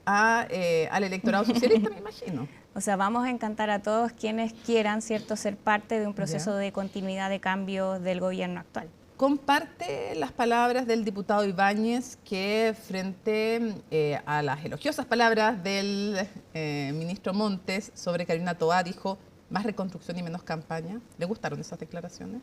al electorado socialista, me imagino. O sea, vamos a encantar a todos quienes quieran, ¿cierto?, ser parte de un proceso de continuidad de cambio del gobierno actual. Comparte las palabras del diputado Ibáñez, que frente a las elogiosas palabras del ministro Montes sobre Carolina Toá dijo más reconstrucción y menos campaña. ¿Le gustaron esas declaraciones?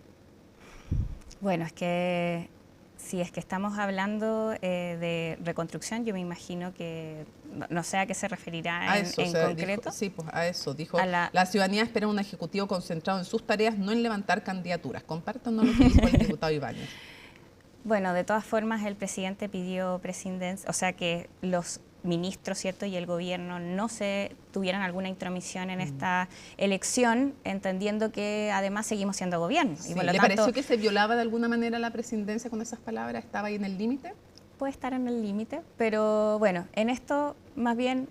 Bueno, es que si es que estamos hablando de reconstrucción, yo me imagino que no sé a qué se referirá en concreto. Dijo, sí, pues a eso. Dijo, la ciudadanía espera un ejecutivo concentrado en sus tareas, no en levantar candidaturas. ¿Comparten o no lo que dijo el diputado Ibáñez? Bueno, de todas formas, el presidente pidió presidencia, o sea, que los ministros, ¿cierto?, y el gobierno no se tuvieran alguna intromisión en esta elección, entendiendo que además seguimos siendo gobierno. Sí, y por lo tanto, pareció que se violaba de alguna manera la presidencia con esas palabras? ¿Estaba ahí en el límite? Puede estar en el límite, pero bueno, en esto más bien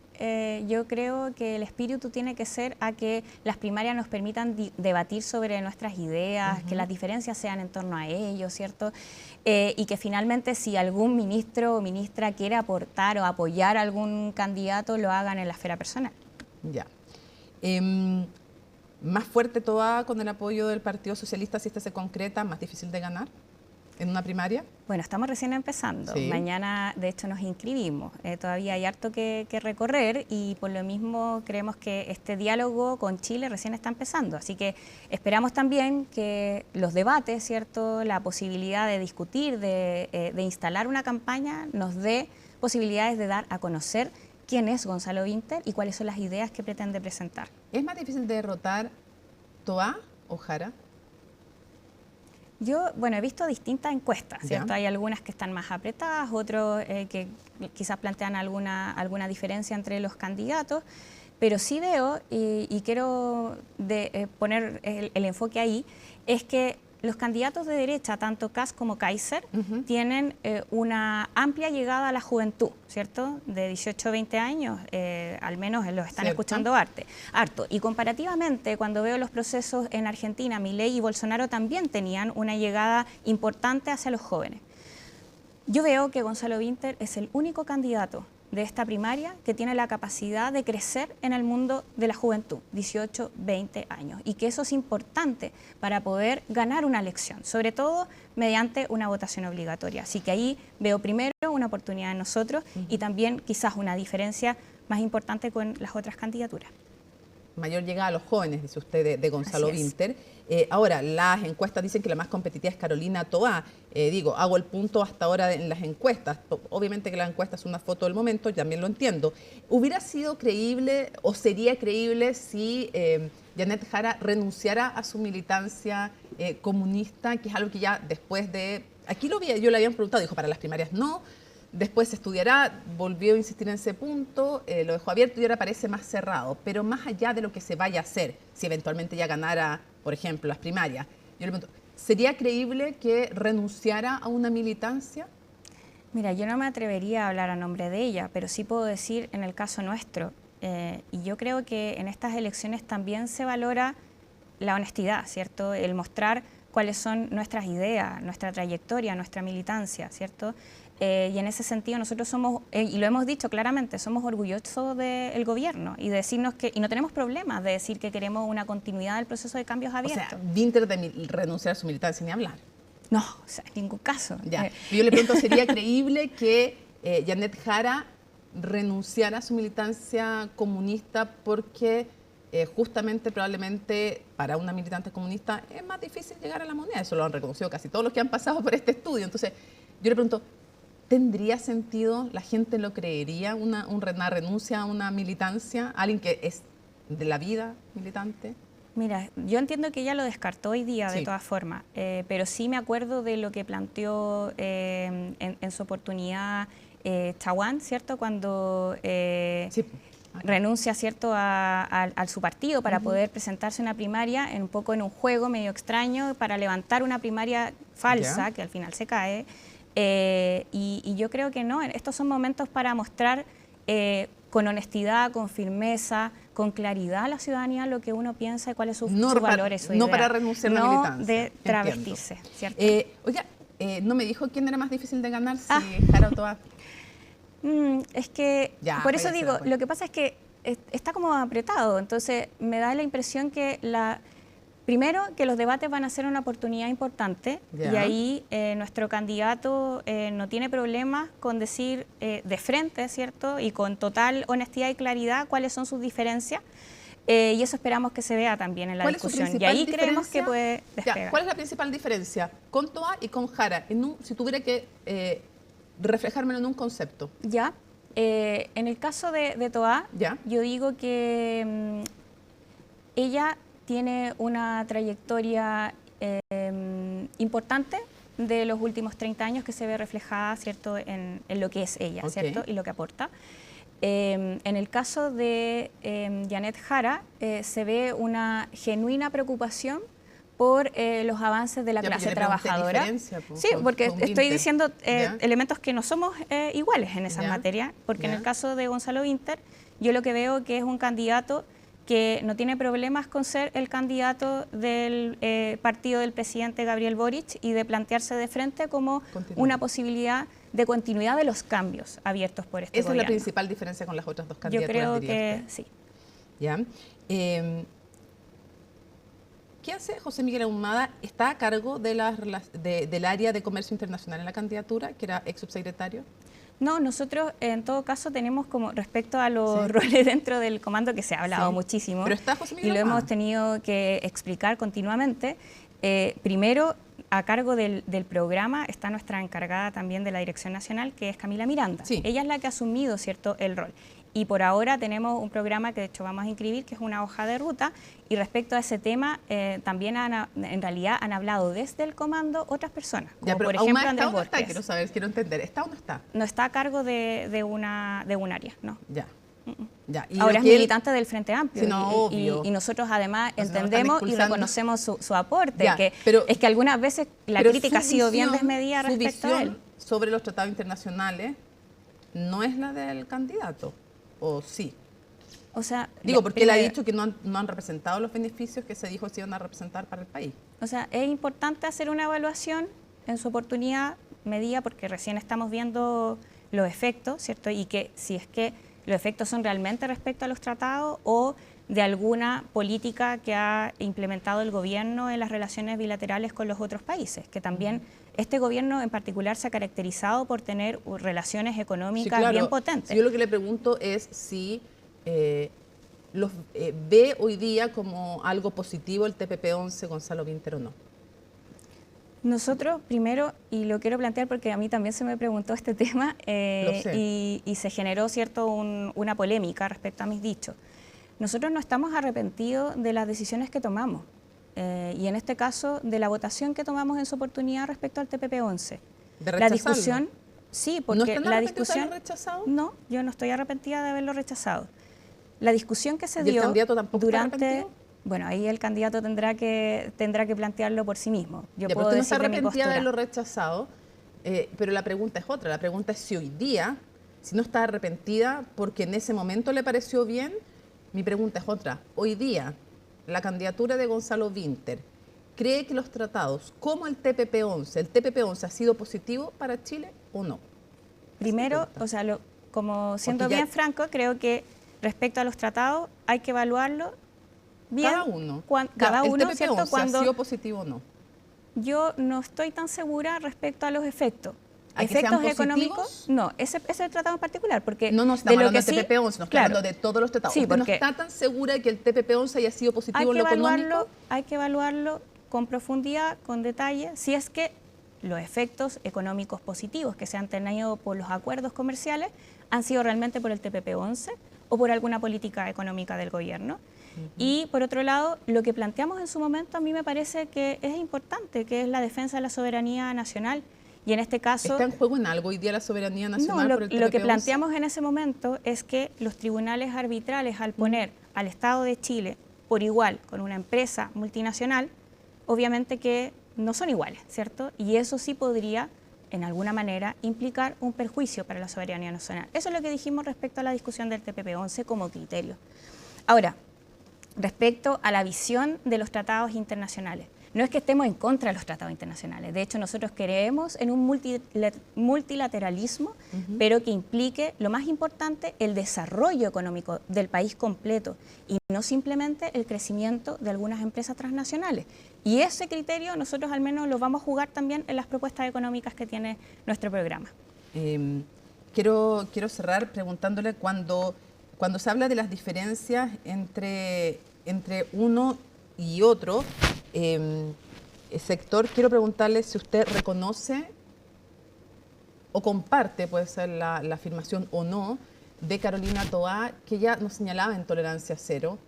yo creo que el espíritu tiene que ser a que las primarias nos permitan debatir sobre nuestras ideas, que las diferencias sean en torno a ello, ¿cierto? Y que finalmente si algún ministro o ministra quiere aportar o apoyar a algún candidato, lo hagan en la esfera personal. Ya. ¿Más fuerte Toá con el apoyo del Partido Socialista si este se concreta, más difícil de ganar en una primaria? Bueno, estamos recién empezando. Mañana, de hecho, nos inscribimos. Todavía hay harto que recorrer y por lo mismo creemos que este diálogo con Chile recién está empezando. Así que esperamos también que los debates, ¿cierto?, la posibilidad de discutir, de instalar una campaña, nos dé posibilidades de dar a conocer quién es Gonzalo Vinter y cuáles son las ideas que pretende presentar. ¿Es más difícil de derrotar Toá o Jara? Yo, bueno, he visto distintas encuestas, ¿cierto? Hay algunas que están más apretadas, otros que quizás plantean alguna diferencia entre los candidatos, pero sí veo, y quiero poner el enfoque ahí, es que los candidatos de derecha, tanto Kast como Kaiser, tienen una amplia llegada a la juventud, ¿cierto? De 18 a 20 años, al menos los están escuchando harto. Y comparativamente, cuando veo los procesos en Argentina, Milei y Bolsonaro también tenían una llegada importante hacia los jóvenes. Yo veo que Gonzalo Vinter es el único candidato de esta primaria que tiene la capacidad de crecer en el mundo de la juventud, 18, 20 años, y que eso es importante para poder ganar una elección, sobre todo mediante una votación obligatoria. Así que ahí veo primero una oportunidad en nosotros y también quizás una diferencia más importante con las otras candidaturas. Mayor llegada a los jóvenes, dice usted, de Gonzalo Vinter. Ahora, las encuestas dicen que la más competitiva es Carolina Toá. Hago el punto hasta ahora en las encuestas. Obviamente que la encuesta es una foto del momento, también lo entiendo. ¿Hubiera sido creíble o sería creíble si Janet Jara renunciara a su militancia comunista, que es algo que ya después de... Aquí yo le habían preguntado, dijo, para las primarias no. Después se estudiará, volvió a insistir en ese punto, lo dejó abierto y ahora parece más cerrado. Pero más allá de lo que se vaya a hacer, si eventualmente ya ganara, por ejemplo, las primarias, yo le pregunto, ¿sería creíble que renunciara a una militancia? Mira, yo no me atrevería a hablar a nombre de ella, pero sí puedo decir en el caso nuestro. Y yo creo que en estas elecciones también se valora la honestidad, ¿cierto? El mostrar cuáles son nuestras ideas, nuestra trayectoria, nuestra militancia, ¿cierto? Y en ese sentido nosotros somos, y lo hemos dicho claramente, somos orgullosos del gobierno y de decirnos que, y no tenemos problemas de decir que queremos una continuidad del proceso de cambios abiertos. O sea, Winter de renunciar a su militancia ni hablar. No, o sea, en ningún caso. Ya. Yo le pregunto, ¿sería creíble que Janet Jara renunciara a su militancia comunista porque justamente probablemente para una militante comunista es más difícil llegar a la moneda? Eso lo han reconocido casi todos los que han pasado por este estudio. Entonces, yo le pregunto, ¿tendría sentido? ¿La gente lo creería? ¿Una renuncia a una militancia? ¿Alguien que es de la vida militante? Mira, yo entiendo que ella lo descartó hoy día de todas formas, pero sí me acuerdo de lo que planteó en su oportunidad Chaguán, ¿cierto? Cuando renuncia, ¿cierto?, a su partido para poder presentarse en una primaria, un poco en un juego medio extraño, para levantar una primaria falsa, que al final se cae. Y yo creo que no, estos son momentos para mostrar con honestidad, con firmeza, con claridad a la ciudadanía lo que uno piensa y cuáles son sus valores, su idea. No para renunciar a la militancia. No de travestirse, ¿cierto? Oiga, no me dijo quién era más difícil de ganar, si Jara o Toá. Es que, por eso digo, lo que pasa es que está como apretado, entonces me da la impresión que primero, que los debates van a ser una oportunidad importante y ahí nuestro candidato no tiene problemas con decir de frente, ¿cierto? Y con total honestidad y claridad cuáles son sus diferencias y eso esperamos que se vea también en la discusión. Y ahí creemos que puede despegar. ¿Cuál es la principal diferencia con Toá y con Jara? Si tuviera que reflejármelo en un concepto. En el caso de Toá, yo digo que ella tiene una trayectoria importante de los últimos 30 años que se ve reflejada, ¿cierto?, en lo que es ella, ¿cierto?, y lo que aporta. En el caso de Janet Jara, se ve una genuina preocupación por los avances de la clase trabajadora. Sí, porque estoy diciendo elementos que no somos iguales en esas materias, porque en el caso de Gonzalo Winter, yo lo que veo que es un candidato que no tiene problemas con ser el candidato del partido del presidente Gabriel Boric y de plantearse de frente como una posibilidad de continuidad de los cambios abiertos por este gobierno. Esa es la principal diferencia con las otras dos candidaturas. Yo creo que sí. ¿Qué hace José Miguel Ahumada? ¿Está a cargo de del área de comercio internacional en la candidatura, que era ex subsecretario? No, nosotros en todo caso tenemos como respecto a los roles dentro del comando, que se ha hablado muchísimo. Pero está José Miguel y lo Ahumada. hemos tenido que explicar continuamente. Primero, a cargo del programa está nuestra encargada también de la Dirección Nacional, que es Camila Miranda. Ella es la que ha asumido, ¿cierto?, el rol. Y por ahora tenemos un programa que de hecho vamos a inscribir, que es una hoja de ruta, y respecto a ese tema también en realidad han hablado desde el comando otras personas, como por ejemplo Andrés Borges. Quiero saber, quiero entender, ¿está o no está? No está a cargo de un área, no. ¿Y ahora es militante del Frente Amplio obvio. y nosotros además entendemos y reconocemos su aporte, es que algunas veces la pero crítica ha sido bien desmedida su respecto a él. Sobre los tratados internacionales no es la del candidato. ¿O sí? O sea, digo, porque él ha dicho que no han representado los beneficios que se dijo se iban a representar para el país. O sea, es importante hacer una evaluación en su oportunidad medida, porque recién estamos viendo los efectos, ¿cierto? Y que si es que los efectos son realmente respecto a los tratados o de alguna política que ha implementado el gobierno en las relaciones bilaterales con los otros países, que también este gobierno en particular se ha caracterizado por tener relaciones económicas bien potentes. Yo lo que le pregunto es si los ve hoy día como algo positivo el TPP-11 Gonzalo Winter o no. Nosotros primero, y lo quiero plantear porque a mí también se me preguntó este tema y se generó una polémica respecto a mis dichos. Nosotros no estamos arrepentidos de las decisiones que tomamos. Y en este caso de la votación que tomamos en su oportunidad respecto al TPP-11. La discusión, sí, porque ¿No la discusión... de haberlo rechazado? No, yo no estoy arrepentida de haberlo rechazado. La discusión que se dio... ¿Y el candidato tampoco durante... Bueno, ahí el candidato tendrá que plantearlo por sí mismo. Yo puedo decir decir de mi postura. No está arrepentida de haberlo rechazado, Pero la pregunta es otra. La pregunta es si hoy día, si no está arrepentida porque en ese momento le pareció bien, mi pregunta es otra. Hoy día, la candidatura de Gonzalo Vinter, ¿cree que los tratados como el TPP-11, ha sido positivo para Chile o no? Primero, o sea, como siendo bien franco, creo que respecto a los tratados hay que evaluarlo bien. Cada uno. Cada uno, el ¿cierto? TPP-11 ¿ha sido positivo o no? Yo no estoy tan segura respecto a los efectos. ¿A que sean económicos? No, ese tratado en particular, porque no estamos hablando del TPP-11, no estamos hablando de todos los tratados. Sí, ¿Usted no está tan segura de que el TPP-11 haya sido positivo en lo económico? Hay que evaluarlo con profundidad, con detalle, si es que los efectos económicos positivos que se han tenido por los acuerdos comerciales han sido realmente por el TPP-11 o por alguna política económica del gobierno. Y por otro lado, lo que planteamos en su momento a mí me parece que es importante, que es la defensa de la soberanía nacional. Y en este caso... ¿Está en juego en algo hoy día la soberanía nacional no, por el TPP-11? Lo que planteamos en ese momento es que los tribunales arbitrales, al poner al Estado de Chile por igual con una empresa multinacional, obviamente que no son iguales, ¿cierto? Y eso sí podría, en alguna manera, implicar un perjuicio para la soberanía nacional. Eso es lo que dijimos respecto a la discusión del TPP-11 como criterio. Ahora, respecto a la visión de los tratados internacionales, no es que estemos en contra de los tratados internacionales. De hecho, nosotros creemos en un multilateralismo, pero que implique, lo más importante, el desarrollo económico del país completo y no simplemente el crecimiento de algunas empresas transnacionales. Y ese criterio nosotros al menos lo vamos a jugar también en las propuestas económicas que tiene nuestro programa. Quiero cerrar preguntándole cuando se habla de las diferencias entre uno y otro sector, quiero preguntarle si usted reconoce o comparte, puede ser la afirmación o no, de Carolina Toá, que ya nos señalaba en Tolerancia Cero,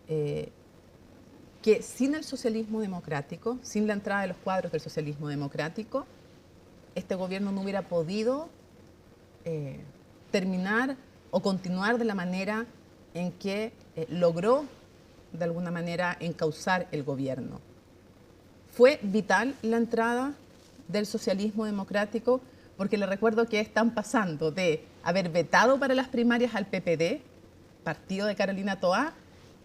que sin el socialismo democrático, sin la entrada de los cuadros del socialismo democrático, este gobierno no hubiera podido terminar o continuar de la manera en que logró, de alguna manera, encauzar el gobierno. Fue vital la entrada del socialismo democrático, porque le recuerdo que están pasando de haber vetado para las primarias al PPD, partido de Carolina Toá,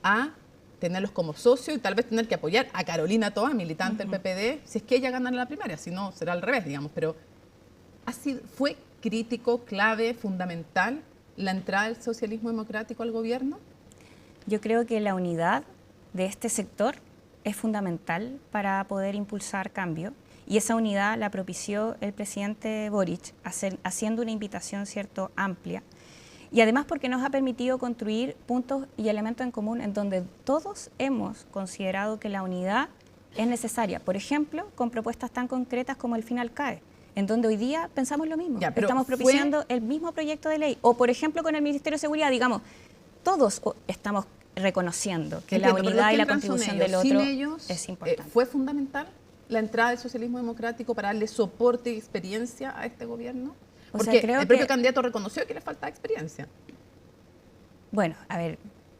a tenerlos como socio y tal vez tener que apoyar a Carolina Toá, militante del PPD, si es que ella gana la primaria, si no será al revés, digamos. Pero ¿fue crítico, clave, fundamental la entrada del socialismo democrático al gobierno? Yo creo que la unidad de este sector es fundamental para poder impulsar cambio, y esa unidad la propició el presidente Boric, haciendo una invitación cierto amplia, y además porque nos ha permitido construir puntos y elementos en común en donde todos hemos considerado que la unidad es necesaria, por ejemplo, con propuestas tan concretas como el fin al CAE, en donde hoy día pensamos lo mismo, estamos propiciando el mismo proyecto de ley, o por ejemplo con el Ministerio de Seguridad, digamos, todos estamos reconociendo que la unidad y la contribución del otro es importante. ¿Fue fundamental la entrada del socialismo democrático para darle soporte y experiencia a este gobierno? Porque el propio candidato reconoció que le faltaba experiencia. Bueno, a ver,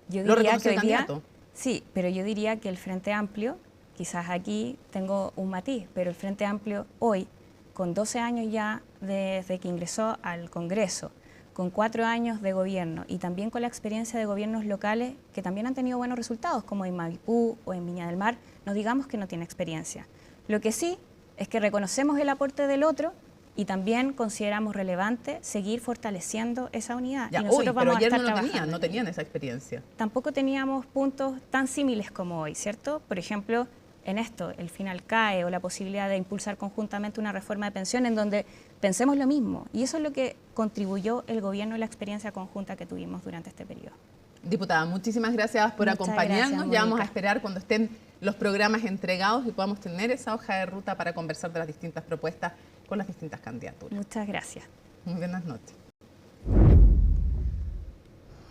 yo diría que hoy día... Sí, pero yo diría que el Frente Amplio, quizás aquí tengo un matiz, pero el Frente Amplio hoy, con 12 años ya desde que ingresó al Congreso, con 4 años de gobierno y también con la experiencia de gobiernos locales que también han tenido buenos resultados, como en Maipú o en Viña del Mar, no digamos que no tiene experiencia. Lo que sí es que reconocemos el aporte del otro y también consideramos relevante seguir fortaleciendo esa unidad. Ya, y nosotros pero ayer no tenían esa experiencia. Tampoco teníamos puntos tan similares como hoy, ¿cierto? Por ejemplo, en esto, el fin al CAE o la posibilidad de impulsar conjuntamente una reforma de pensión en donde pensemos lo mismo. Y eso es lo que contribuyó el gobierno y la experiencia conjunta que tuvimos durante este periodo. Diputada, muchísimas gracias por acompañarnos. Gracias, ya vamos a esperar cuando estén los programas entregados y podamos tener esa hoja de ruta para conversar de las distintas propuestas con las distintas candidaturas. Muchas gracias. Muy buenas noches.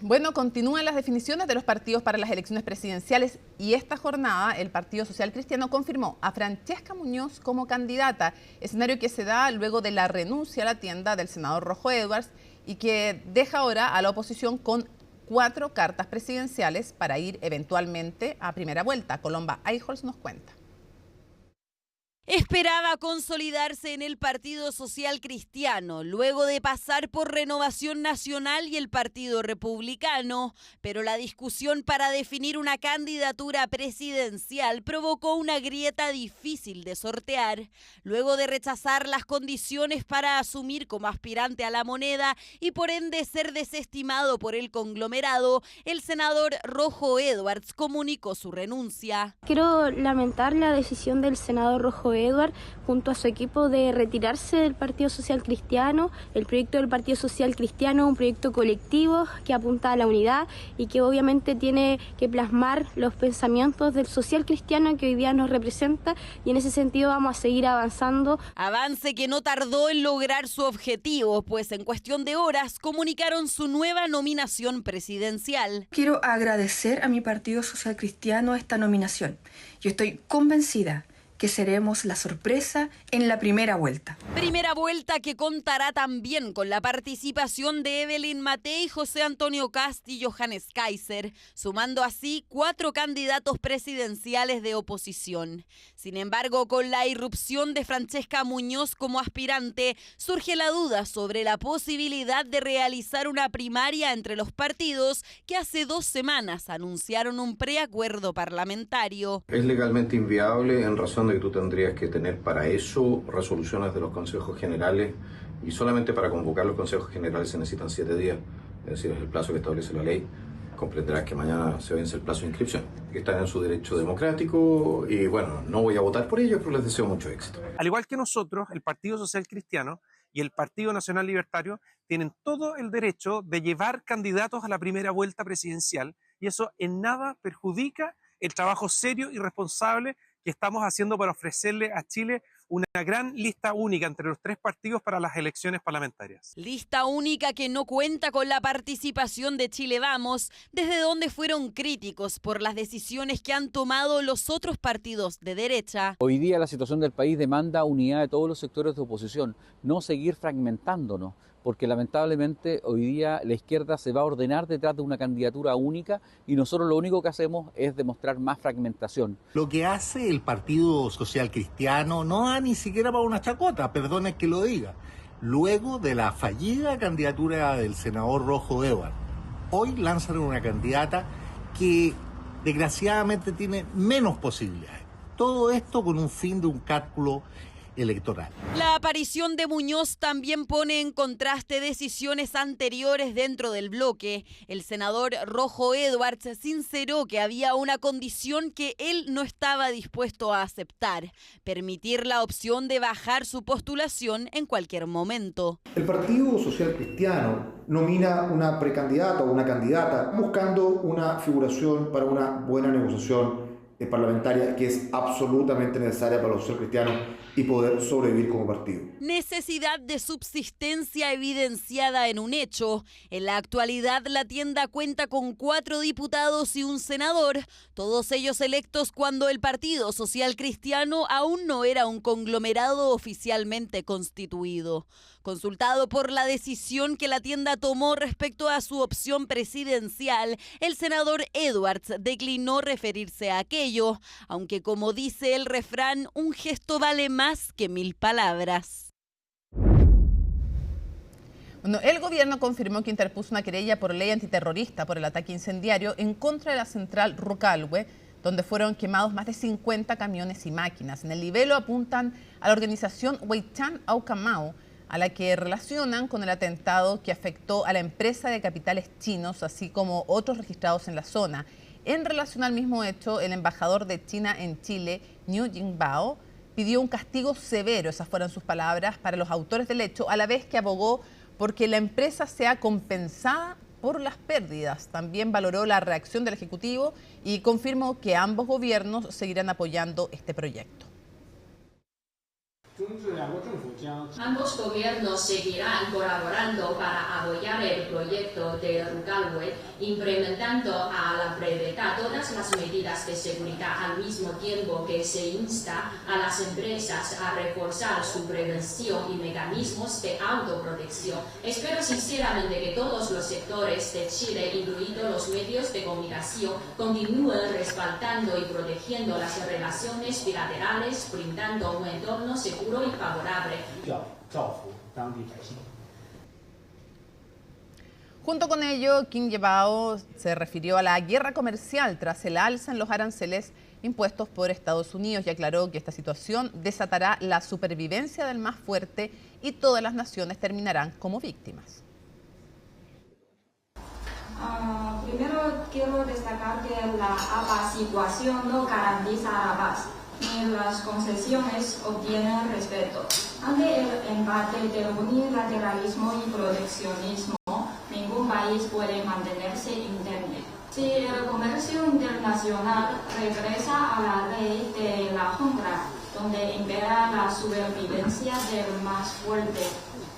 Bueno, continúan las definiciones de los partidos para las elecciones presidenciales y esta jornada el Partido Social Cristiano confirmó a Francesca Muñoz como candidata, escenario que se da luego de la renuncia a la tienda del senador Rojo Edwards y que deja ahora a la oposición con 4 cartas presidenciales para ir eventualmente a primera vuelta. Colomba Eijols nos cuenta. Esperaba consolidarse en el Partido Social Cristiano, luego de pasar por Renovación Nacional y el Partido Republicano, pero la discusión para definir una candidatura presidencial provocó una grieta difícil de sortear. Luego de rechazar las condiciones para asumir como aspirante a la moneda y por ende ser desestimado por el conglomerado, el senador Rojo Edwards comunicó su renuncia. Quiero lamentar la decisión del senador Rojo Edwards junto a su equipo de retirarse del Partido Social Cristiano. El proyecto del Partido Social Cristiano es un proyecto colectivo que apunta a la unidad y que obviamente tiene que plasmar los pensamientos del social cristiano que hoy día nos representa, y en ese sentido vamos a seguir avanzando. Avance que no tardó en lograr su objetivo, pues en cuestión de horas comunicaron su nueva nominación presidencial. Quiero agradecer a mi Partido Social Cristiano esta nominación. Yo estoy convencida que seremos la sorpresa en la primera vuelta. Primera vuelta que contará también con la participación de Evelyn Matei, José Antonio Kast y Johannes Kaiser, sumando así 4 candidatos presidenciales de oposición. Sin embargo, con la irrupción de Francesca Muñoz como aspirante, surge la duda sobre la posibilidad de realizar una primaria entre los partidos que hace 2 semanas anunciaron un preacuerdo parlamentario. Es legalmente inviable en razón de que tú tendrías que tener para eso resoluciones de los consejos generales, y solamente para convocar los consejos generales se necesitan 7 días, es decir, es el plazo que establece la ley. Comprenderás que mañana se vence el plazo de inscripción, que están en su derecho democrático y bueno, no voy a votar por ellos, pero les deseo mucho éxito. Al igual que nosotros, el Partido Social Cristiano y el Partido Nacional Libertario tienen todo el derecho de llevar candidatos a la primera vuelta presidencial, y eso en nada perjudica el trabajo serio y responsable que estamos haciendo para ofrecerle a Chile una gran lista única entre los 3 partidos para las elecciones parlamentarias. Lista única que no cuenta con la participación de Chile Vamos, desde donde fueron críticos por las decisiones que han tomado los otros partidos de derecha. Hoy día la situación del país demanda unidad de todos los sectores de oposición, no seguir fragmentándonos, porque lamentablemente hoy día la izquierda se va a ordenar detrás de una candidatura única y nosotros lo único que hacemos es demostrar más fragmentación. Lo que hace el Partido Social Cristiano no da ni siquiera para una chacota, perdone que lo diga. Luego de la fallida candidatura del senador Rojo Edwards, hoy lanzan una candidata que desgraciadamente tiene menos posibilidades. Todo esto con un fin de un cálculo electoral. La aparición de Muñoz también pone en contraste decisiones anteriores dentro del bloque. El senador Rojo Edwards sinceró que había una condición que él no estaba dispuesto a aceptar: permitir la opción de bajar su postulación en cualquier momento. El Partido Social Cristiano nomina una precandidata o una candidata buscando una figuración para una buena negociación parlamentaria que es absolutamente necesaria para los social cristianos y poder sobrevivir como partido. Necesidad de subsistencia evidenciada en un hecho. En la actualidad la tienda cuenta con 4 diputados y un senador, todos ellos electos cuando el Partido Social Cristiano aún no era un conglomerado oficialmente constituido. Consultado por la decisión que la tienda tomó respecto a su opción presidencial, el senador Edwards declinó referirse a aquello, aunque como dice el refrán, un gesto vale más que 1000 palabras. Bueno, el gobierno confirmó que interpuso una querella por ley antiterrorista por el ataque incendiario en contra de la central Rucalhue, donde fueron quemados más de 50 camiones y máquinas. En el libelo apuntan a la organización Weichan Aucamau, a la que relacionan con el atentado que afectó a la empresa de capitales chinos, así como otros registrados en la zona. En relación al mismo hecho, el embajador de China en Chile, Niu Jingbao, pidió un castigo severo, esas fueron sus palabras, para los autores del hecho, a la vez que abogó porque la empresa sea compensada por las pérdidas. También valoró la reacción del Ejecutivo y confirmó que ambos gobiernos seguirán apoyando este proyecto. Ambos gobiernos seguirán colaborando para apoyar el proyecto de Rugalwe, implementando a la brevedad todas las medidas de seguridad al mismo tiempo que se insta a las empresas a reforzar su prevención y mecanismos de autoprotección. Espero sinceramente que todos los sectores de Chile, incluidos los medios de comunicación, continúen respaldando y protegiendo las relaciones bilaterales, brindando un entorno seguro y favorable. Junto con ello, Qin Yebao se refirió a la guerra comercial tras el alza en los aranceles impuestos por Estados Unidos y aclaró que esta situación desatará la supervivencia del más fuerte y todas las naciones terminarán como víctimas. Primero quiero destacar que la apaciguación no garantiza la paz, ni las concesiones obtienen respeto. Ante el embate del unilateralismo y proteccionismo, ningún país puede mantenerse indemne. Si el comercio internacional regresa a la ley de la jungla, donde impera la supervivencia del más fuerte,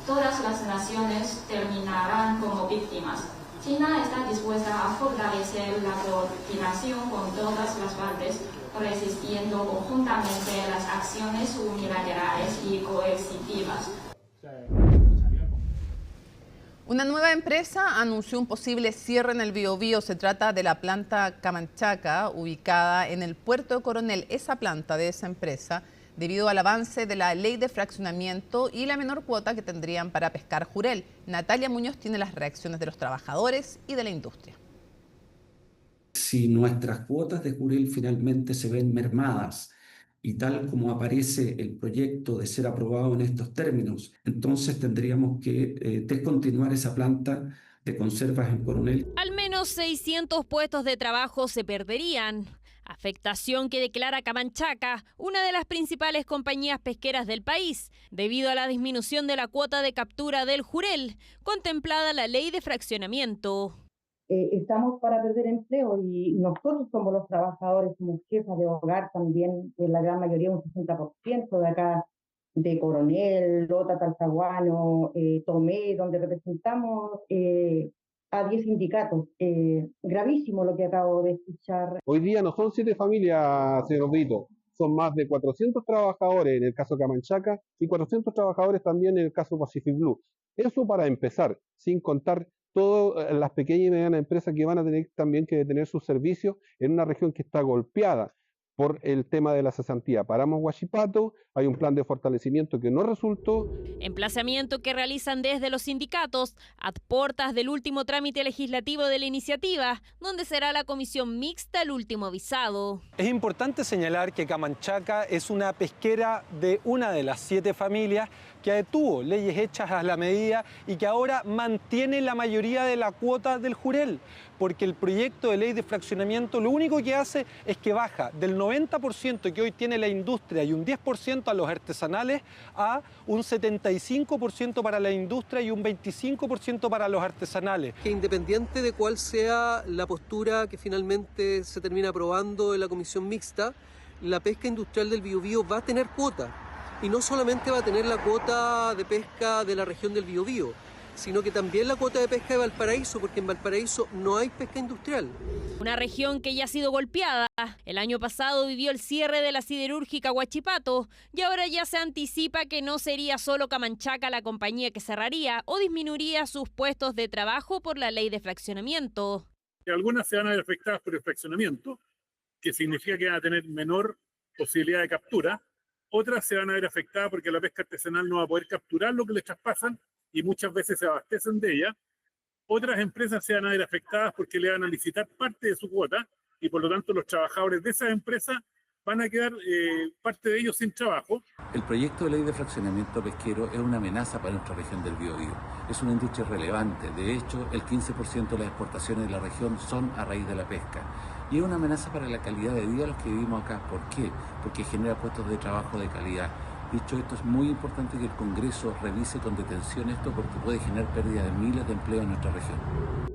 todas las naciones terminarán como víctimas. China está dispuesta a fortalecer la coordinación con todas las partes, resistiendo conjuntamente las acciones unilaterales y coercitivas. Una nueva empresa anunció un posible cierre en el Biobío. Se trata de la planta Camanchaca, ubicada en el puerto de Coronel. Esa planta de esa empresa, debido al avance de la ley de fraccionamiento y la menor cuota que tendrían para pescar jurel. Natalia Muñoz tiene las reacciones de los trabajadores y de la industria. Si nuestras cuotas de jurel finalmente se ven mermadas y tal como aparece el proyecto de ser aprobado en estos términos, entonces tendríamos que descontinuar esa planta de conservas en Coronel. Al menos 600 puestos de trabajo se perderían. Afectación que declara Camanchaca, una de las principales compañías pesqueras del país, debido a la disminución de la cuota de captura del jurel, contemplada la ley de fraccionamiento. Estamos para perder empleo y nosotros somos los trabajadores, somos jefas de hogar también, en la gran mayoría, un 60% de acá, de Coronel, Lota, Talcahuano, Tomé, donde representamos a 10 sindicatos. Gravísimo lo que acabo de escuchar. Hoy día no son 7 familias, señor Brito, son más de 400 trabajadores en el caso Camanchaca y 400 trabajadores también en el caso Pacific Blue. Eso para empezar, sin contar todas las pequeñas y medianas empresas que van a tener también que detener sus servicios en una región que está golpeada por el tema de la cesantía. Paramos Huachipato, hay un plan de fortalecimiento que no resultó. Emplazamiento que realizan desde los sindicatos a puertas del último trámite legislativo de la iniciativa, donde será la comisión mixta el último avisado. Es importante señalar que Camanchaca es una pesquera de una de las 7 familias que tuvo leyes hechas a la medida y que ahora mantiene la mayoría de la cuota del jurel, porque el proyecto de ley de fraccionamiento lo único que hace es que baja del 90% que hoy tiene la industria y un 10% a los artesanales a un 75% para la industria y un 25% para los artesanales. Que independiente de cuál sea la postura que finalmente se termina aprobando en la comisión mixta, la pesca industrial del Biobío va a tener cuota. Y no solamente va a tener la cuota de pesca de la región del Biobío, sino que también la cuota de pesca de Valparaíso, porque en Valparaíso no hay pesca industrial. Una región que ya ha sido golpeada. El año pasado vivió el cierre de la siderúrgica Huachipato y ahora ya se anticipa que no sería solo Camanchaca la compañía que cerraría o disminuiría sus puestos de trabajo por la ley de fraccionamiento. Algunas se van a ver afectadas por el fraccionamiento, que significa que van a tener menor posibilidad de captura. Otras se van a ver afectadas porque la pesca artesanal no va a poder capturar lo que les traspasan y muchas veces se abastecen de ella. Otras empresas se van a ver afectadas porque le van a licitar parte de su cuota y por lo tanto los trabajadores de esas empresas van a quedar parte de ellos sin trabajo. El proyecto de ley de fraccionamiento pesquero es una amenaza para nuestra región del Biobío. Es una industria relevante. De hecho, el 15% de las exportaciones de la región son a raíz de la pesca. Y es una amenaza para la calidad de vida de los que vivimos acá. ¿Por qué? Porque genera puestos de trabajo de calidad. Dicho esto, es muy importante que el Congreso revise con detención esto porque puede generar pérdida de miles de empleos en nuestra región.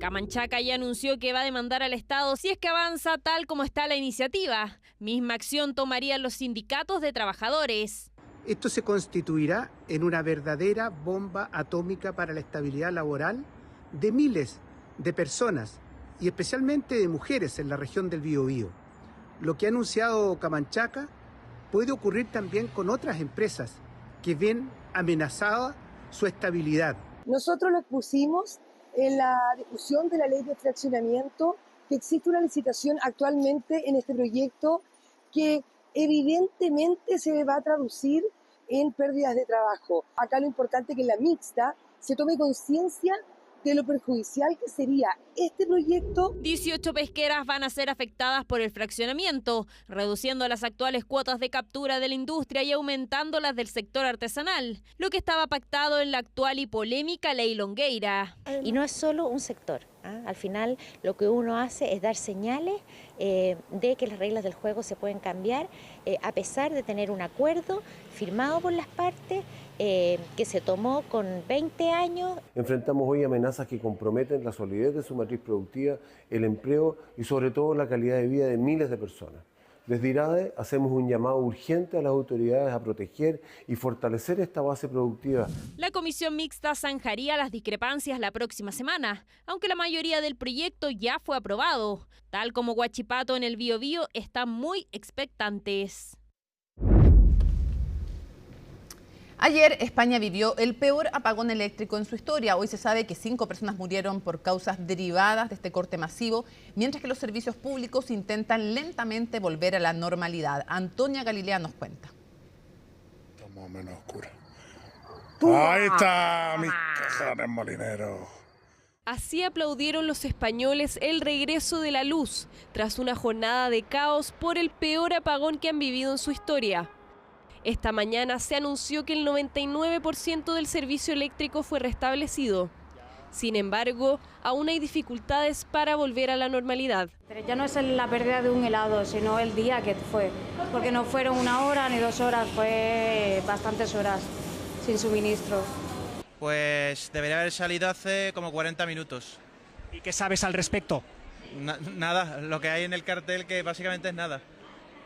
Camanchaca ya anunció que va a demandar al Estado si es que avanza tal como está la iniciativa. Misma acción tomarían los sindicatos de trabajadores. Esto se constituirá en una verdadera bomba atómica para la estabilidad laboral de miles de personas y especialmente de mujeres en la región del Biobío. Lo que ha anunciado Camanchaca puede ocurrir también con otras empresas que ven amenazada su estabilidad. Nosotros lo expusimos en la discusión de la ley de fraccionamiento, que existe una licitación actualmente en este proyecto que evidentemente se va a traducir en pérdidas de trabajo. Acá lo importante es que en la mixta se tome conciencia de lo perjudicial que sería este proyecto. 18 pesqueras van a ser afectadas por el fraccionamiento, reduciendo las actuales cuotas de captura de la industria y aumentando las del sector artesanal, lo que estaba pactado en la actual y polémica Ley Longueira. Y no es solo un sector. Al final lo que uno hace es dar señales de que las reglas del juego se pueden cambiar a pesar de tener un acuerdo firmado por las partes que se tomó con 20 años. Enfrentamos hoy amenazas que comprometen la solidez de su matriz productiva, el empleo y sobre todo la calidad de vida de miles de personas. Desde IRADE hacemos un llamado urgente a las autoridades a proteger y fortalecer esta base productiva. La comisión mixta zanjaría las discrepancias la próxima semana, aunque la mayoría del proyecto ya fue aprobado. Tal como Huachipato en el Biobío, están muy expectantes. Ayer España vivió el peor apagón eléctrico en su historia. Hoy se sabe que 5 personas murieron por causas derivadas de este corte masivo, mientras que los servicios públicos intentan lentamente volver a la normalidad. Antonia Galilea nos cuenta. Está más o menos oscura. Ahí está, mis cojones molineros. Así aplaudieron los españoles el regreso de la luz, tras una jornada de caos por el peor apagón que han vivido en su historia. Esta mañana se anunció que el 99% del servicio eléctrico fue restablecido. Sin embargo, aún hay dificultades para volver a la normalidad. Pero ya no es la pérdida de un helado, sino el día que fue. Porque no fueron 1 hora ni 2 horas, fue bastantes horas sin suministro. Pues debería haber salido hace como 40 minutos. ¿Y qué sabes al respecto? Nada, lo que hay en el cartel que básicamente es nada.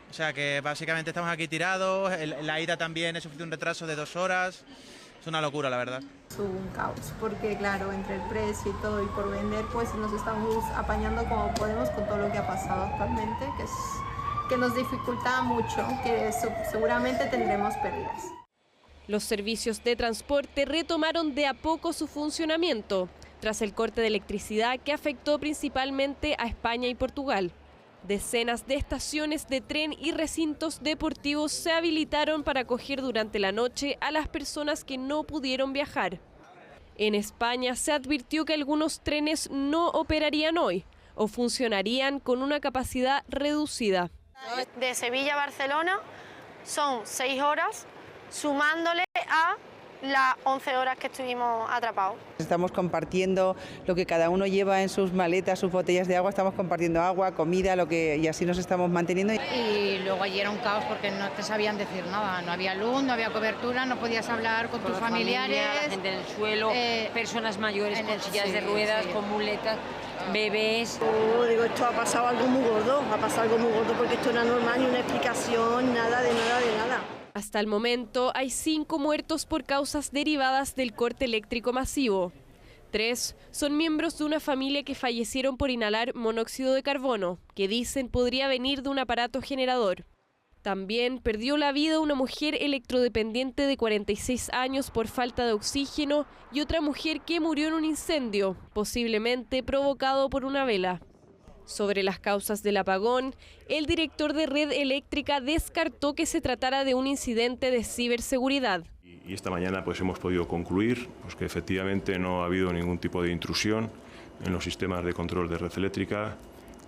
O sea que básicamente estamos aquí tirados, la ida también he sufrido un retraso de 2 horas, es una locura la verdad. Es un caos, porque claro, entre el precio y todo y por vender, pues nos estamos apañando como podemos con todo lo que ha pasado actualmente, que nos dificulta mucho, que seguramente tendremos pérdidas. Los servicios de transporte retomaron de a poco su funcionamiento, tras el corte de electricidad que afectó principalmente a España y Portugal. Decenas de estaciones de tren y recintos deportivos se habilitaron para acoger durante la noche a las personas que no pudieron viajar. En España se advirtió que algunos trenes no operarían hoy o funcionarían con una capacidad reducida. De Sevilla a Barcelona son 6 horas, sumándole a las 11 horas que estuvimos atrapados. Estamos compartiendo lo que cada uno lleva en sus maletas, sus botellas de agua, estamos compartiendo agua, comida, y así nos estamos manteniendo. Y luego allí era un caos porque no te sabían decir nada, no había luz, no había cobertura, no podías hablar con tus familiares. La gente en el suelo, personas mayores con sillas de ruedas, con muletas, bebés. Digo, esto ha pasado algo muy gordo, porque esto no era normal, ni una explicación, nada de nada. Hasta el momento hay 5 muertos por causas derivadas del corte eléctrico masivo. 3 son miembros de una familia que fallecieron por inhalar monóxido de carbono, que dicen podría venir de un aparato generador. También perdió la vida una mujer electrodependiente de 46 años por falta de oxígeno y otra mujer que murió en un incendio, posiblemente provocado por una vela. Sobre las causas del apagón, el director de Red Eléctrica descartó que se tratara de un incidente de ciberseguridad. Y esta mañana pues hemos podido concluir que efectivamente no ha habido ningún tipo de intrusión en los sistemas de control de Red Eléctrica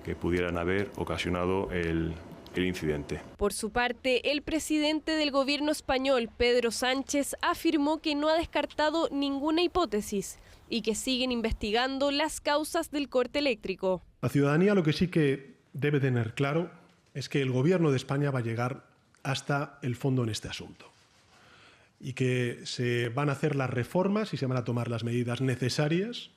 que pudieran haber ocasionado el incidente. Por su parte, el presidente del gobierno español, Pedro Sánchez, afirmó que no ha descartado ninguna hipótesis y que siguen investigando las causas del corte eléctrico. La ciudadanía lo que sí que debe tener claro es que el gobierno de España va a llegar hasta el fondo en este asunto y que se van a hacer las reformas y se van a tomar las medidas necesarias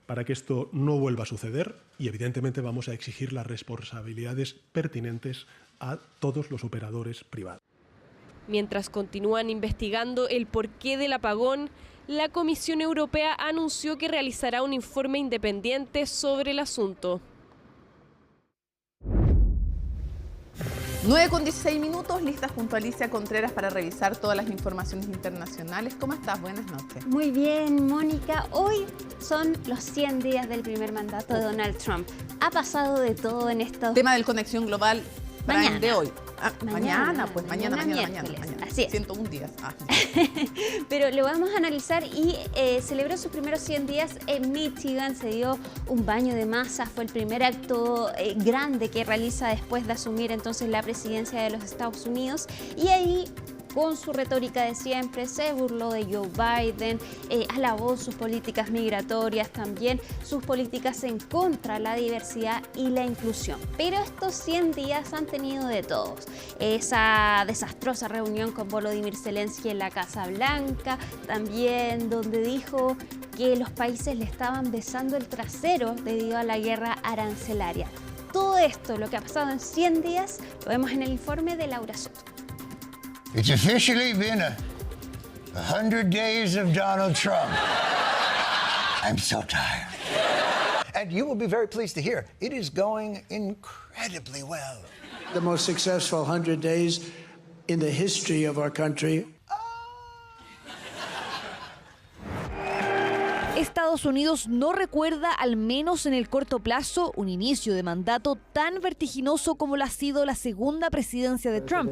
para que esto no vuelva a suceder y evidentemente vamos a exigir las responsabilidades pertinentes a todos los operadores privados. Mientras continúan investigando el porqué del apagón, la Comisión Europea anunció que realizará un informe independiente sobre el asunto. 9:16, listas junto a Alicia Contreras para revisar todas las informaciones internacionales. ¿Cómo estás? Buenas noches. Muy bien, Mónica. Hoy son los 100 días del primer mandato de Donald Trump. Ha pasado de todo en estos... Tema del Conexión Global mañana. De hoy. Mañana. Mañana. Así es. 101 días. Pero lo vamos a analizar y celebró sus primeros 100 días en Michigan. Se dio un baño de masas. Fue el primer acto grande que realiza después de asumir entonces la presidencia de los Estados Unidos. Y ahí, con su retórica de siempre, se burló de Joe Biden, alabó sus políticas migratorias, también sus políticas en contra de la diversidad y la inclusión. Pero estos 100 días han tenido de todos. Esa desastrosa reunión con Volodymyr Zelensky en la Casa Blanca, también donde dijo que los países le estaban besando el trasero debido a la guerra arancelaria. Todo esto, lo que ha pasado en 100 días, lo vemos en el informe de Laura Soto. It's officially been 100 days of Donald Trump. I'm so tired. And you will be very pleased to hear it is going incredibly well. The most successful 100 days in the history of our country. Estados Unidos no recuerda, al menos en el corto plazo, un inicio de mandato tan vertiginoso como lo ha sido la segunda presidencia de Trump.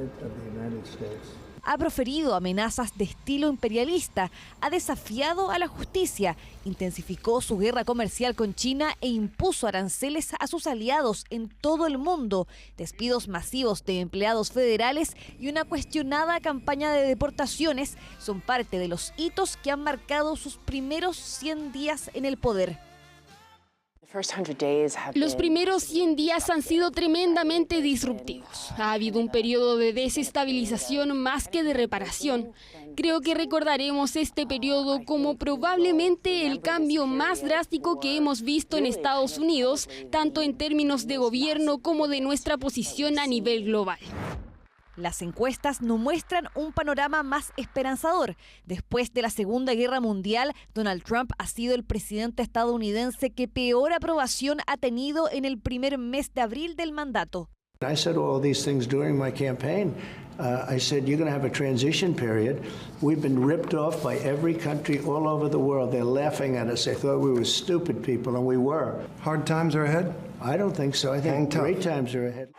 Ha proferido amenazas de estilo imperialista, ha desafiado a la justicia, intensificó su guerra comercial con China e impuso aranceles a sus aliados en todo el mundo, despidos masivos de empleados federales y una cuestionada campaña de deportaciones son parte de los hitos que han marcado sus primeros 100 días en el poder. Los primeros 100 días han sido tremendamente disruptivos. Ha habido un periodo de desestabilización más que de reparación. Creo que recordaremos este periodo como probablemente el cambio más drástico que hemos visto en Estados Unidos, tanto en términos de gobierno como de nuestra posición a nivel global. Las encuestas no muestran un panorama más esperanzador. Después de la Segunda Guerra Mundial, Donald Trump ha sido el presidente estadounidense que peor aprobación ha tenido en el primer mes de abril del mandato. I said all these things during my campaign. I said, you're going to have a transition period. We've been ripped off by every country all over the world. They're laughing at us. They thought we were stupid people, and we were. Hard times are ahead? I don't think so. I think great times are ahead.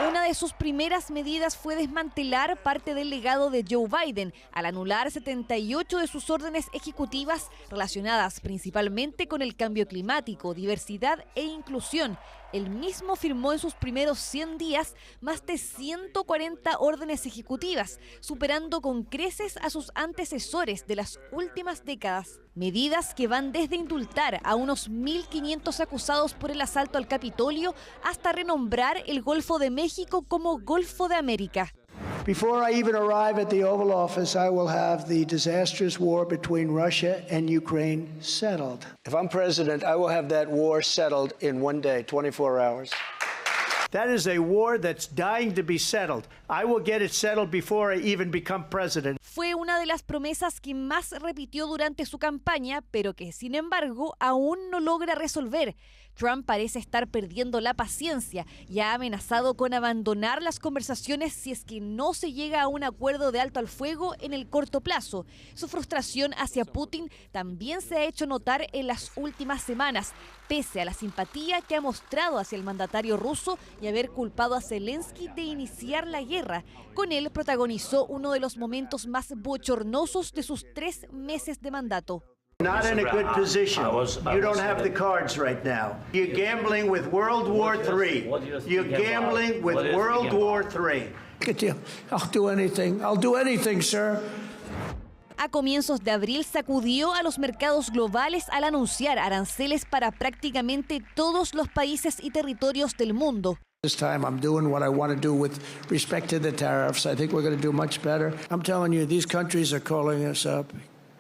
Una de sus primeras medidas fue desmantelar parte del legado de Joe Biden al anular 78 de sus órdenes ejecutivas relacionadas principalmente con el cambio climático, diversidad e inclusión. Él mismo firmó en sus primeros 100 días más de 140 órdenes ejecutivas, superando con creces a sus antecesores de las últimas décadas. Medidas que van desde indultar a unos 1.500 acusados por el asalto al Capitolio hasta renombrar el Golfo de México como Golfo de América. Before I even arrive at the Oval Office, I will have the disastrous war between Russia and Ukraine settled. If I'm president, I will have that war settled in one day, 24 hours. That is a war that's dying to be settled. I will get it settled before I even become president. Fue una de las promesas que más repitió durante su campaña, pero que sin embargo aún no logra resolver. Trump parece estar perdiendo la paciencia y ha amenazado con abandonar las conversaciones si es que no se llega a un acuerdo de alto al fuego en el corto plazo. Su frustración hacia Putin también se ha hecho notar en las últimas semanas, pese a la simpatía que ha mostrado hacia el mandatario ruso y haber culpado a Zelensky de iniciar la guerra. Con él protagonizó uno de los momentos más bochornosos de sus 3 meses de mandato. Not in a good position. You don't have the cards right now. You're gambling with World War III. You're gambling with World War III. I'll do anything. I'll do anything, sir. A comienzos de abril sacudió a los mercados globales al anunciar aranceles para prácticamente todos los países y territorios del mundo. This time I'm doing what I want to do with respect to the tariffs. I think we're going to do much better. I'm telling you, these countries are calling us up,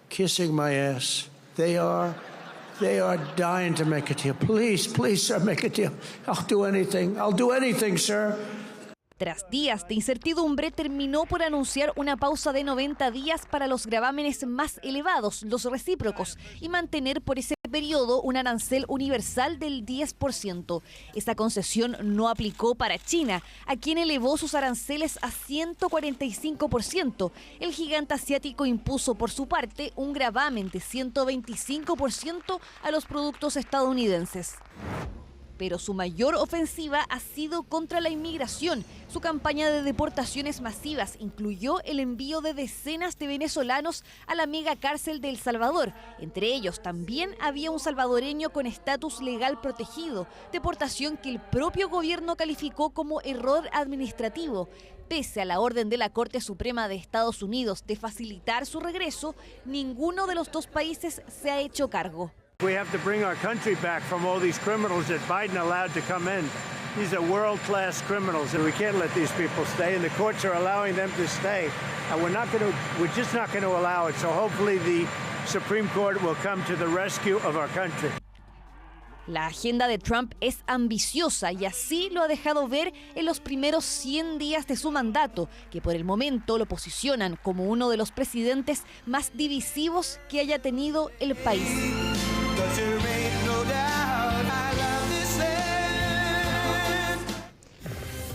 kissing my ass. They are dying to make a deal. Please, sir, make a deal. I'll do anything, sir. Tras días de incertidumbre, terminó por anunciar una pausa de 90 días para los gravámenes más elevados, los recíprocos, y mantener por ese periodo un arancel universal del 10%. Esa concesión no aplicó para China, a quien elevó sus aranceles a 145%. El gigante asiático impuso por su parte un gravamen de 125% a los productos estadounidenses. Pero su mayor ofensiva ha sido contra la inmigración. Su campaña de deportaciones masivas incluyó el envío de decenas de venezolanos a la mega cárcel de El Salvador. Entre ellos también había un salvadoreño con estatus legal protegido, deportación que el propio gobierno calificó como error administrativo. Pese a la orden de la Corte Suprema de Estados Unidos de facilitar su regreso, ninguno de los dos países se ha hecho cargo. We have to bring our country back from all these criminals that Biden allowed to come in. These are world-class criminals, and we can't let these people stay. And the courts are allowing them to stay, and we're just not going to allow it. So hopefully, the Supreme Court will come to the rescue of our country. La agenda de Trump es ambiciosa y así lo ha dejado ver en los primeros 100 días de su mandato, que por el momento lo posicionan como uno de los presidentes más divisivos que haya tenido el país.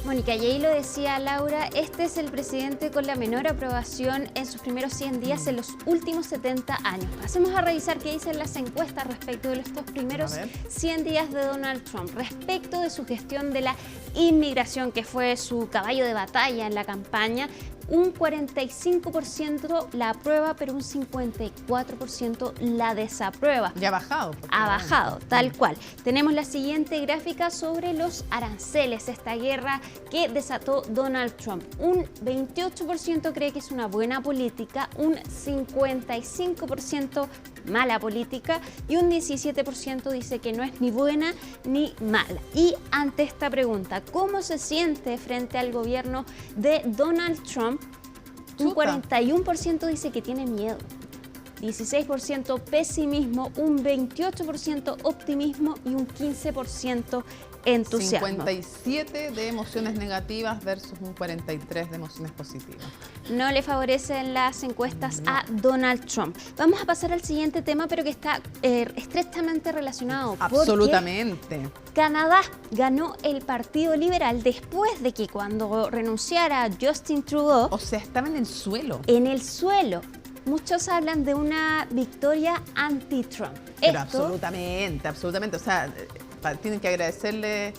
Mónica, y ahí lo decía Laura, este es el presidente con la menor aprobación en sus primeros 100 días en los últimos 70 años. Pasemos a revisar qué dicen las encuestas respecto de estos primeros 100 días de Donald Trump, respecto de su gestión de la inmigración, que fue su caballo de batalla en la campaña. Un 45% la aprueba, pero un 54% la desaprueba. Ya ha bajado. Ha bajado, tal cual. Tenemos la siguiente gráfica sobre los aranceles, esta guerra que desató Donald Trump. Un 28% cree que es una buena política, un 55% mala política y un 17% dice que no es ni buena ni mala. Y ante esta pregunta, ¿cómo se siente frente al gobierno de Donald Trump? Un 41% dice que tiene miedo, 16% pesimismo, un 28% optimismo y un 15% entusiasmo. 57 de emociones negativas versus un 43 de emociones positivas. No le favorecen las encuestas a Donald Trump. Vamos a pasar al siguiente tema, pero que está estrechamente relacionado. Absolutamente. Canadá ganó el Partido Liberal después de que cuando renunciara Justin Trudeau... O sea, estaba en el suelo. En el suelo. Muchos hablan de una victoria anti-Trump. Pero absolutamente. O sea, tienen que agradecerle,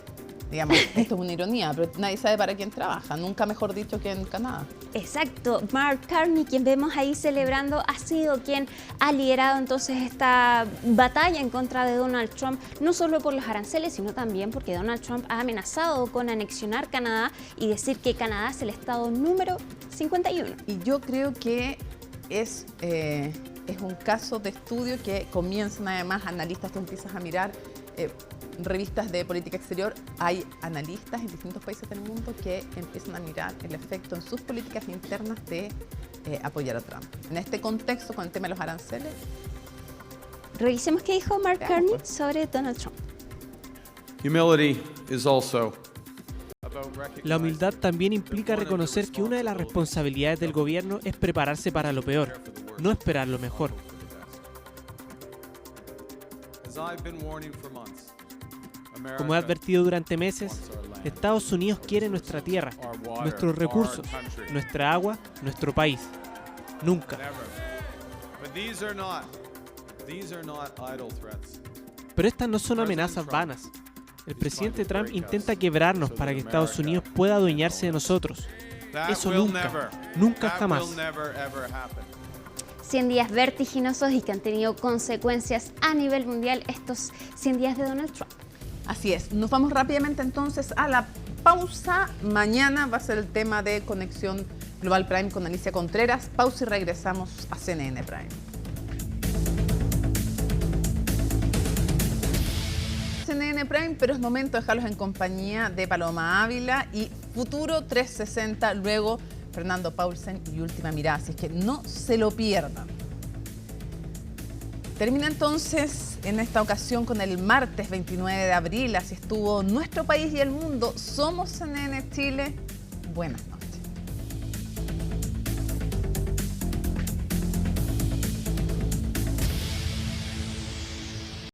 digamos, esto es una ironía, pero nadie sabe para quién trabaja, nunca mejor dicho que en Canadá. Exacto. Mark Carney, quien vemos ahí celebrando, ha sido quien ha liderado entonces esta batalla en contra de Donald Trump, no solo por los aranceles, sino también porque Donald Trump ha amenazado con anexionar Canadá y decir que Canadá es el estado número 51. Y yo creo que es un caso de estudio que comienzan además analistas, tú empiezas a mirar revistas de política exterior, hay analistas en distintos países del mundo que empiezan a mirar el efecto en sus políticas internas de apoyar a Trump. En este contexto, con el tema de los aranceles... Revisemos qué dijo Mark Carney sobre Donald Trump. La humildad también implica reconocer que una de las responsabilidades del gobierno es prepararse para lo peor, no esperar lo mejor. Como he advertido durante meses, Estados Unidos quiere nuestra tierra, nuestros recursos, nuestra agua, nuestro país. Nunca. Pero estas no son amenazas vanas. El presidente Trump intenta quebrarnos para que Estados Unidos pueda adueñarse de nosotros. Eso nunca jamás. 100 días vertiginosos y que han tenido consecuencias a nivel mundial, estos 100 días de Donald Trump. Así es. Nos vamos rápidamente entonces a la pausa. Mañana va a ser el tema de Conexión Global Prime con Alicia Contreras. Pausa y regresamos a CNN Prime. CNN Prime, pero es momento de dejarlos en compañía de Paloma Ávila y Futuro 360, luego Fernando Paulsen y Última Mirada, así es que no se lo pierdan. Termina entonces en esta ocasión con el martes 29 de abril, así estuvo nuestro país y el mundo. Somos CNN Chile, Buenas noches.